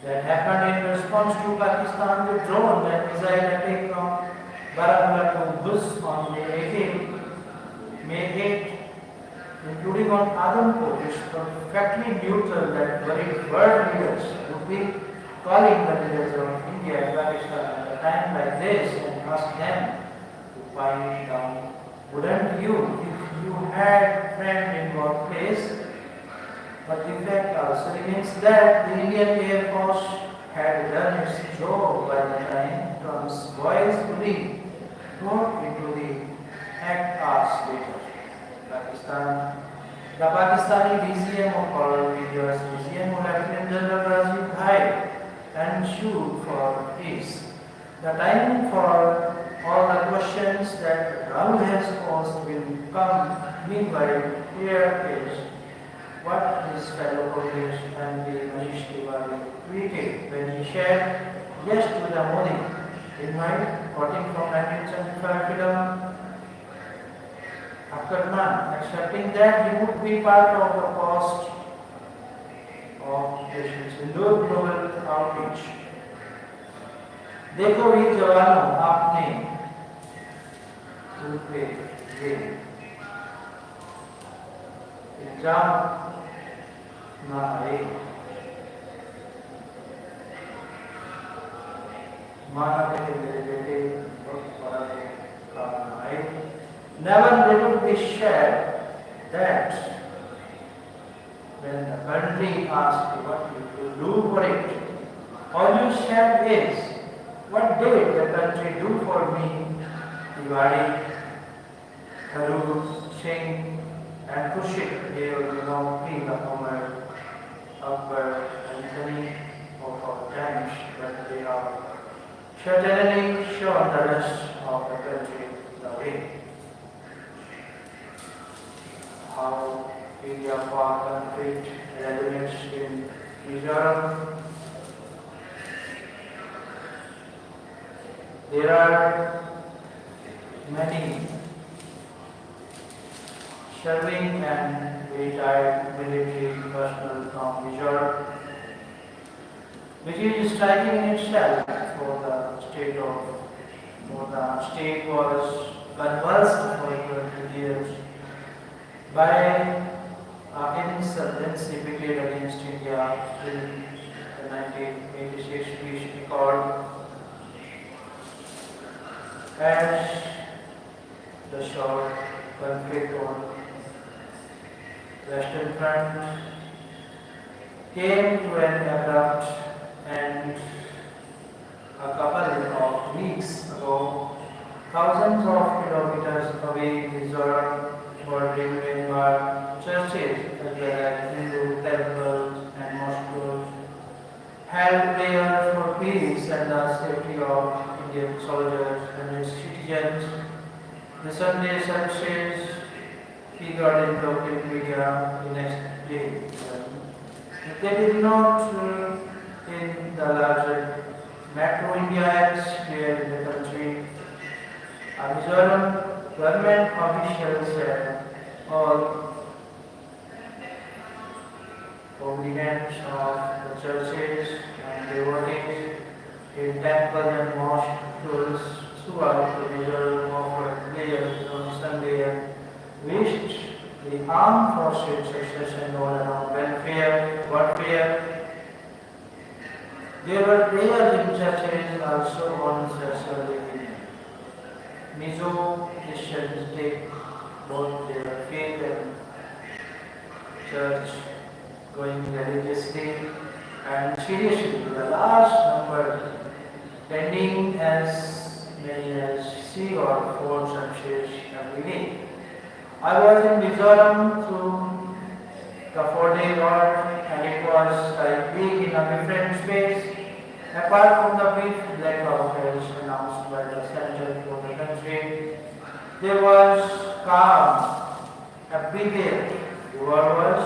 That happened in response to Pakistan with drone and missile attack from Baramulla to Buz on May 8, including on Adampur. It's perfectly neutral that worried world leaders would be calling the leaders of India and Pakistan at a time like this and ask them to find down. Wouldn't you, if you had friend in your place? But the fact also remains that the Indian Air Force had done its job by the time Trump's voice really got into the act hours later. The Pakistani DCM called India's DCM Lieutenant General Rajiv Ghai and sued for peace. The time for all the questions that Rahul has posed will come. Meanwhile, here is what his fellow colleagues and the Manish Tiwari tweeted when he shared yes to the Modi invite, quoting from 1975 film Akkarman, accepting that he would be part of the cost of this Hindu global outreach. देखो वीर जवानों, आपने उन पे ये इल्जाम ना आए, माना कहते मेरे बेटे बहुत बड़ा काम ना आए. Never let it be shared that when the country asks you what you will do for it, all you said is, what did the country do for me? Tiwari, Tharoor, Singh and Kushik, they will not be the former Akbar and Anthony of our times, but they are certainly shown the rest of the country the way. How India-Pak conflict resonates in Mizoram. There are many serving and retired military personnel from Mizoram, which is striking in itself for the state was convulsed for 20 years by insurgency brigade against India in the 1986 peace accord. As the short conflict on Western Front came to an abrupt end a couple of weeks ago, thousands of kilometers away, Mizoram bordering Myanmar, churches as well as Hindu temples and mosques held prayer for peace and the safety of Indian soldiers and its citizens. The Sunday services figured in local media the next day. They did not in the larger metro India acts here in the country. A Mizoram government officials said all congregants of the churches and devotees in temples and mosques throughout the major offered prayers on Sunday and wished the armed forces succession all around warfare. There were prayers in churches also on Saturday evening. Mizo Christians take both their faith and church going religiously and seriously, with a large number attending as many as 3 or 4 churches every week. I was in Mizoram through the 4-day war, and it was like being in a different space. Apart from the brief blackout as announced by the center for the country, there was calm everywhere. The war was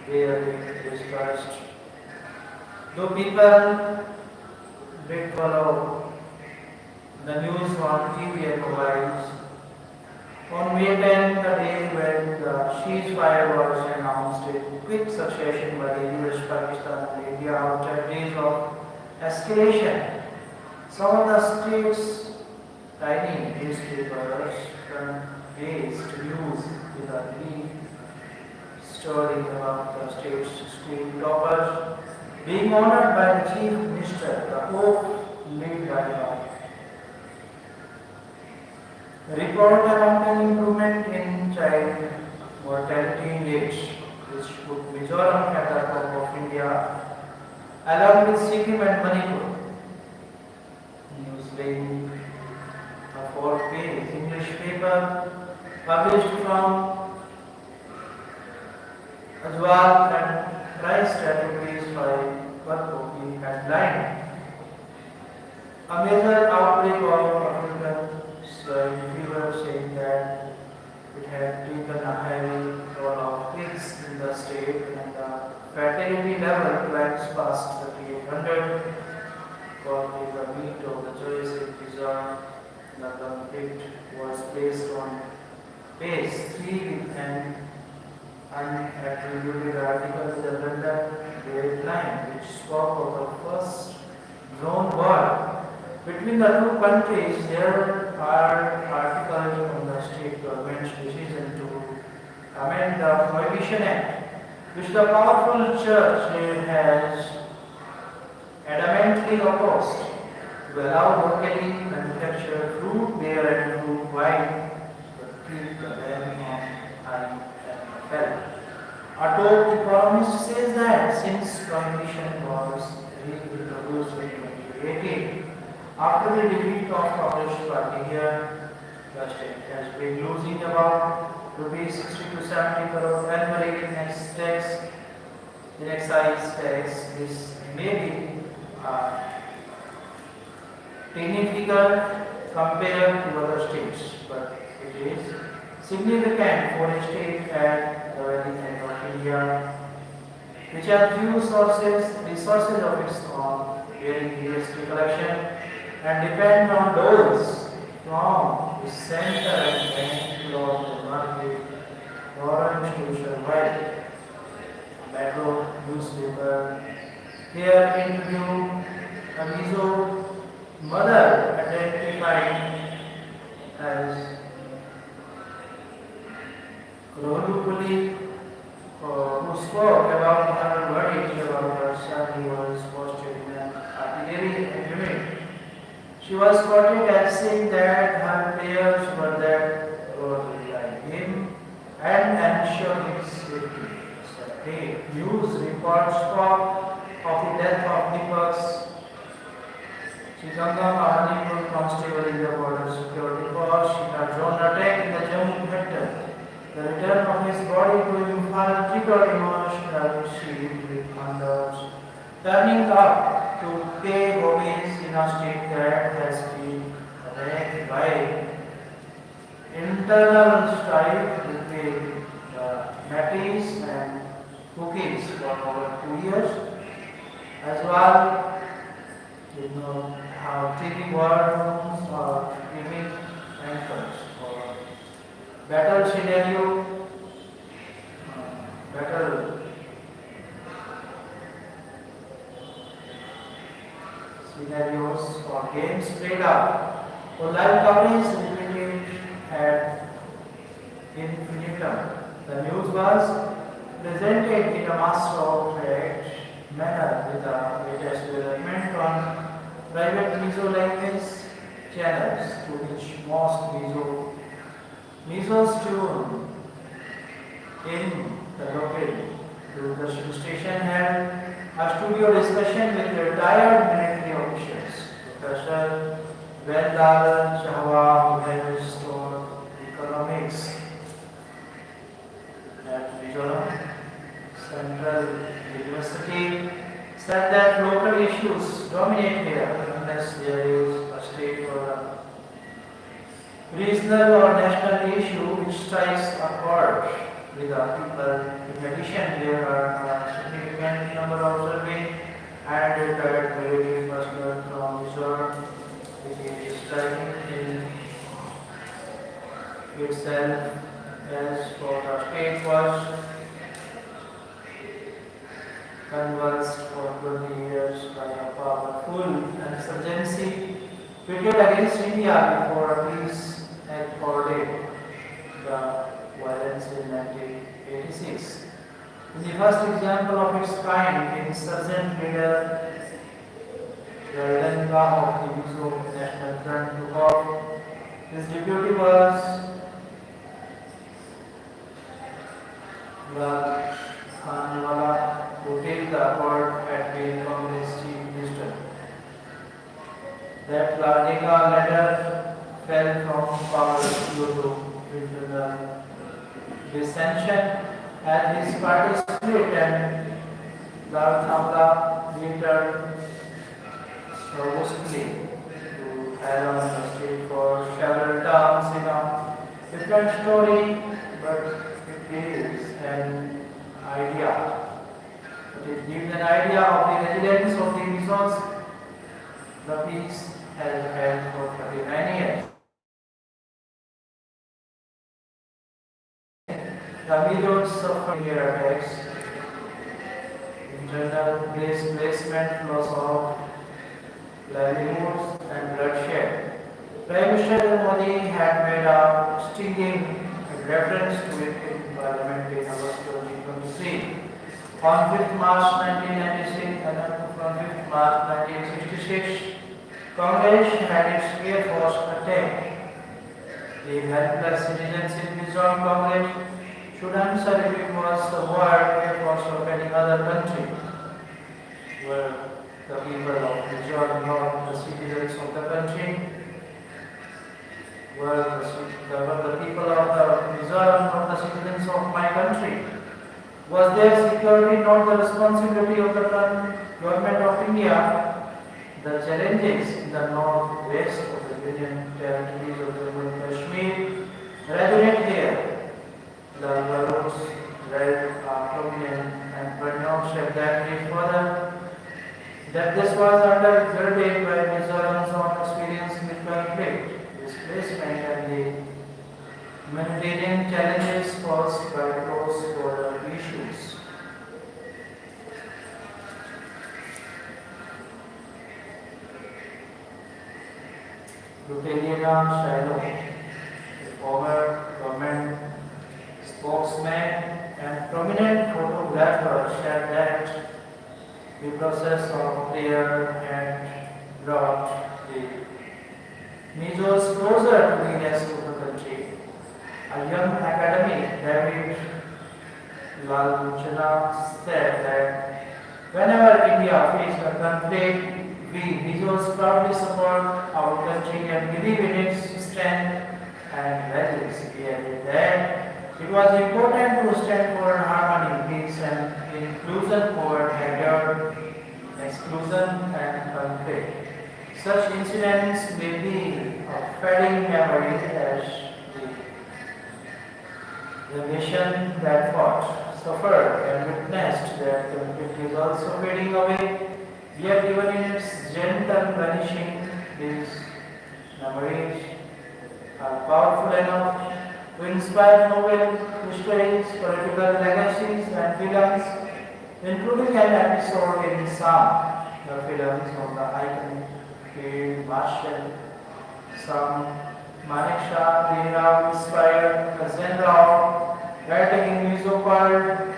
barely discussed. Though people did follow the news on TV and mobiles, on May 10, the day when the ceasefire was announced in quick succession by the US, Pakistan and India after days of escalation, some of the states' tiny newspapers front-page news with a lead story about the state's school toppers being honored by the Chief Minister, the oath made by the report about an improvement in child mortality rates, which put Mizoram at the top of India, along with Sikkim and Manipur. News being a 4-page English paper published from Ajwal and priced at rupees 5 per copy headline. A major outbreak of African swine fever, saying that it had taken a heavy toll of pigs in the state and the fatality level climbs past 3,800. According to the meat of the Jurassic Reserve, the conflict was placed on page 3 with an unattributed article in the London Daily Line, which spoke of the first drone war between the two countries. There are articles on the state government's decision to amend the Prohibition Act, which the powerful church has adamantly opposed, to allow locally manufactured fruit, beer and fruit wine, but keep the ban on alcohol. A top economist says that since prohibition was reintroduced in 2018, after the defeat of Communist Party here, the state has been losing about rupees 60 to 70 crore annually in excise tax. This may be a tiny figure compared to other states, but it is significant for a state at the very end of India, which has few resources of its own during GST collection and depend on loans from the center and bank of the market for institutional wealth. Metro newspaper here interviewed a Mizo mother identified as Rohulupuli, who spoke about her worries about her son who was posted in an artillery unit. She was quoted as saying that her prayers were that God will guide him and ensure his safety. Saturday news reports spoke of the death of Deepak's Chiganga Mahanipur constable in the border security force in a drone attack in the Jammu sector. The return of his body to Imphal triggered emotional received with thunders, turning up to pay homage in a state that has been racked by internal strife between the Matis and Cookies for over 2 years. As well, you know how TV war rooms or giving anchors or battle scenario, battle scenarios or games played out, or live coverage repeated ad infinitum. The news was presented in a master-of-fact manner with the latest development on private meso-language channels to which most mesos tune in the local Doordarshan station had a studio discussion with retired military officials. Professor Vendal Chahwa, who has taught economics at Mizoram Central University, said that local issues dominate here unless there is a state or a regional or national issue which strikes a chord with the people. In addition, there are a significant number of survey and retired military personnel from Mizoram, which is striking in itself as for the state was convulsed for 20 years by a powerful insurgency pitted against India before a peace accorded the violence in 1986. In the first example of its kind, insurgent leader Ralenga of the Mizo National Front took off. His deputy was Lal Khanwala, who take the accord at being Congress chief minister. That Ralenga later fell from power due to internal dissension and his party split, and Lal Khanwala later robustly to held on the state for several terms in a different story, but it is an idea. It gives an idea of the resilience of the Mizos. The peace has held for 39 years. The Mizos suffered attacks, internal displacement, loss of livelihoods and bloodshed. Prime Minister Modi had made a stinging reference to it in Parliament in August 2023. On 5th March 1996 and from 5th March 1966, Congress had its Air Force attack. The helpless citizens in Mizoram Congress should answer if it was the word Air Force of any other country. Were the people of Mizoram not the citizens of the country? Were the people of the Mizoram not the citizens of my country? Was their security not the responsibility of the government of India? The challenges in the northwest of the Union territories of Jammu and Kashmir resonate here. The Baroks, Red, Prominent, and Burnham said that further that this was undergirded by Mizoram's own experience with conflict, displacement, and the humanitarian challenges posed by cross-border issues. Lieutenant Shiloh, a former government spokesman and prominent photographer, said that the process of prayer had brought the Mizos closer to the rest of the country. A young academic, David Lalchana, said that whenever India faces a conflict, we Mizos proudly support our country and believe in its strength and values. He added that it was important to stand for harmony, peace, and inclusion over hatred, exclusion, and conflict. Such incidents may be a fading memory as the nation that fought, suffered, and witnessed that conflict is also fading away. Yet even in its gentle vanishing, these memories are powerful enough to inspire novel histories, political legacies, and villains, including an episode in Sam the films of the iconic field marshal, some Maneksha, Leela inspired Kazenrao, writing in Musophile,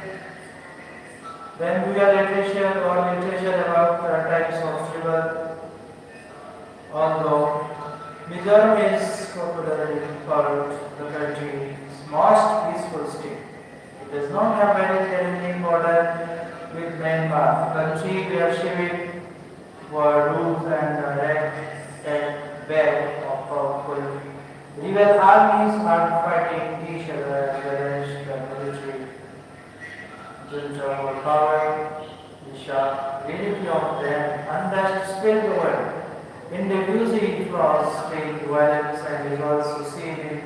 then we are literature or literature about the types of river, although Mizoram is popularly called the country's most peaceful state. It does not have any challenging border with Myanmar, a country where civic war rules and at back of powerful rival armies are fighting each other as well as the military junta for power. The sharp reality of them unrest spilled over in diffusing flaws, state violence, and is also seen in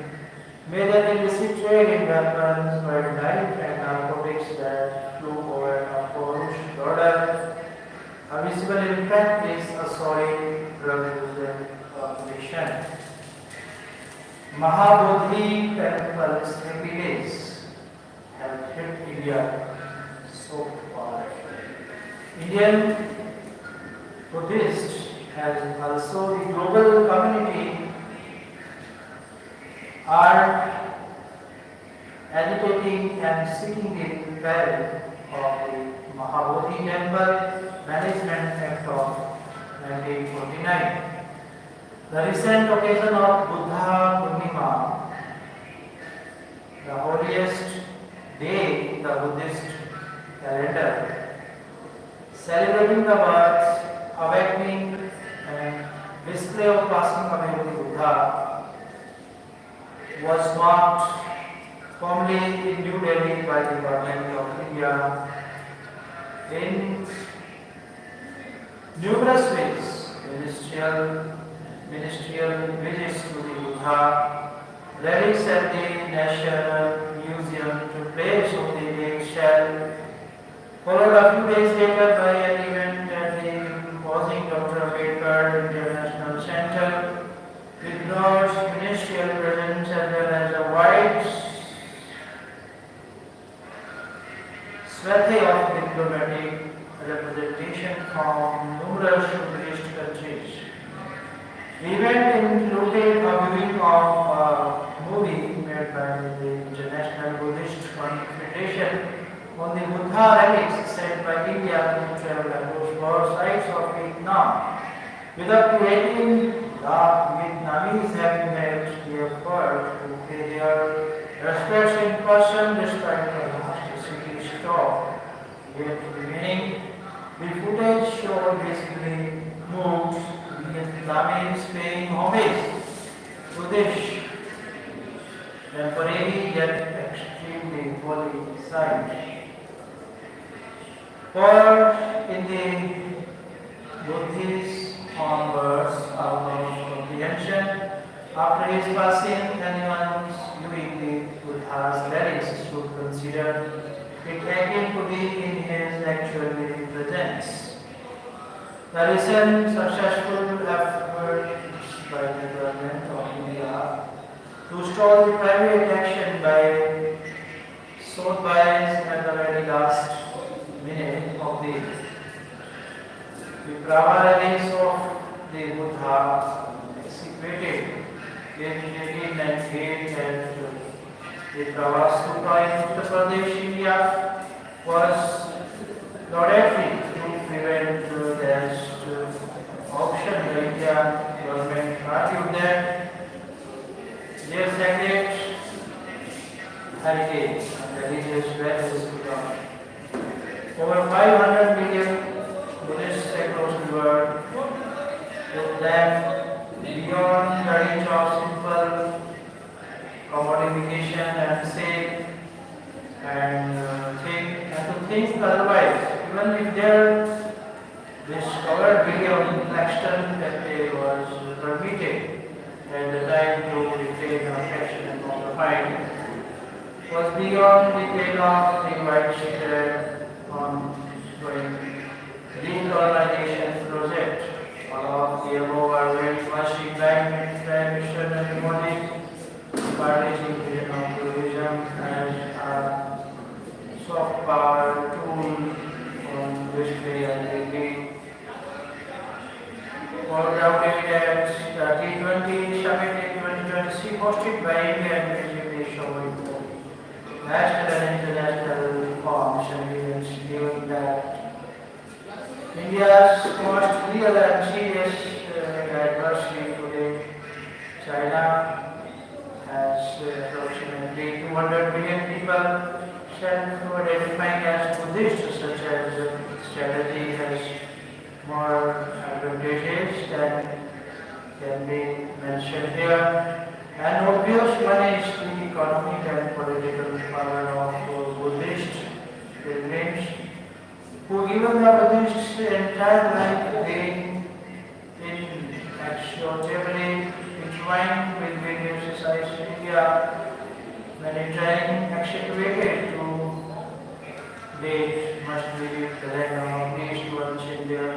major illicit trade in weapons, wildlife, and narcotics that flew over a Polish border. A visible impact is a soaring drug user population. Mahabodhi temples villages have hit India so far. Indian Buddhists as also the global community are agitating and seeking the repair of the Mahabodhi Temple Management Act of 1949. The recent occasion of Buddha Purnima, the holiest day in the Buddhist calendar, celebrating the birth, awakening, and display of passing away of the Buddha, was marked formally in New Delhi by the Government of India in numerous ways. Ministerial visits to the Buddha, relics at the National Museum to place of the big shell, followed a few days later by an event at the imposing Dr. Ambedkar International Center with large ministerial presence as well as a wide swathe of diplomatic representation from numerous Buddhist countries. The event included a viewing of a movie made by the International Buddhist Confederation on the Buddha relics sent by India to travel across both sides of Vietnam. Without creating, the Vietnamese have made the effort to pay their respects in person despite the elasticity stop. Yet remaining, the footage showed basically moves Vietnamese paying homage to this temporary yet extremely holy site. For in the Buddhist onwards, out of comprehension, after his passing, anyone viewing the Buddha's relics should consider it akin to be in his actual living presence. The recent successful efforts by the Government of India to stop the private action by sotheby's at the very last minute of the Prava relics of the Buddha executed in 1898 at the Prava Stupa in Uttar Pradesh, India was laudatory to prevent the auction. The Indian government argued that their sacred heritage and religious values belong. Over 500 million Buddhists across the world, with them beyond the reach of simple commodification and sale, and to think otherwise, even if their discovered beyond the extent that they was permitted at the time to retain affection and modified, was beyond the pale of the widespread ongoing decolonization project. All of the above are very much in line with Prime Minister Narendra Modi's participation of tourism as a soft power tool on which they are India's most real and serious adversary today, China, has approximately 200 million people self-identifying as Buddhist. Such as strategy has more advantages than can be mentioned here. An obvious one is the economic and political power of Buddhist pilgrims, who given the Buddhists entire life being inexorably entwined with various societies in India, many trying accentuated to date must be present among these ones in their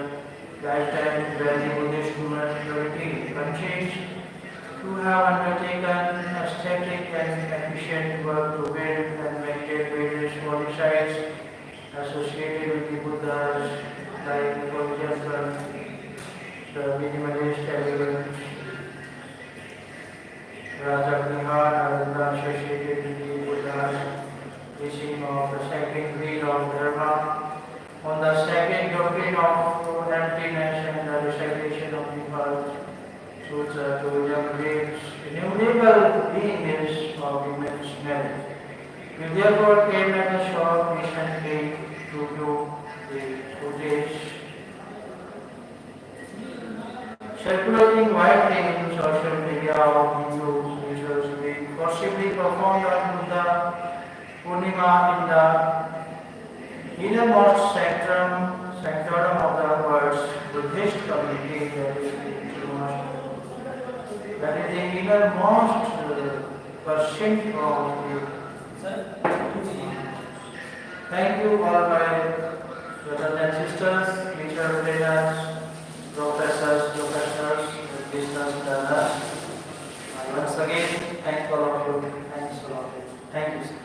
lifetime very Buddhist majority countries who have undertaken aesthetic and efficient work to build and maintain various holy sites associated with the Buddhas, like for example the minimalist elegant Raja Vihar associated with the Buddhas, teaching of the sacred creed of Dharma, on the sacred doctrine of emptiness and the recitation of the Heart Sutra to young babes, innumerable beings of immense merit. We therefore came at a shop recently to do the footage circulating widely in social media of Hindu rituals being possibly performed on Buddha Purnima in the innermost sanctorum of the world's Buddhist community, that is the innermost percent of the. Thank you all my brothers and sisters, teachers, trainers, professors, listeners, learners. Once again, thank all of you. Thanks a lot. Thank you, sir.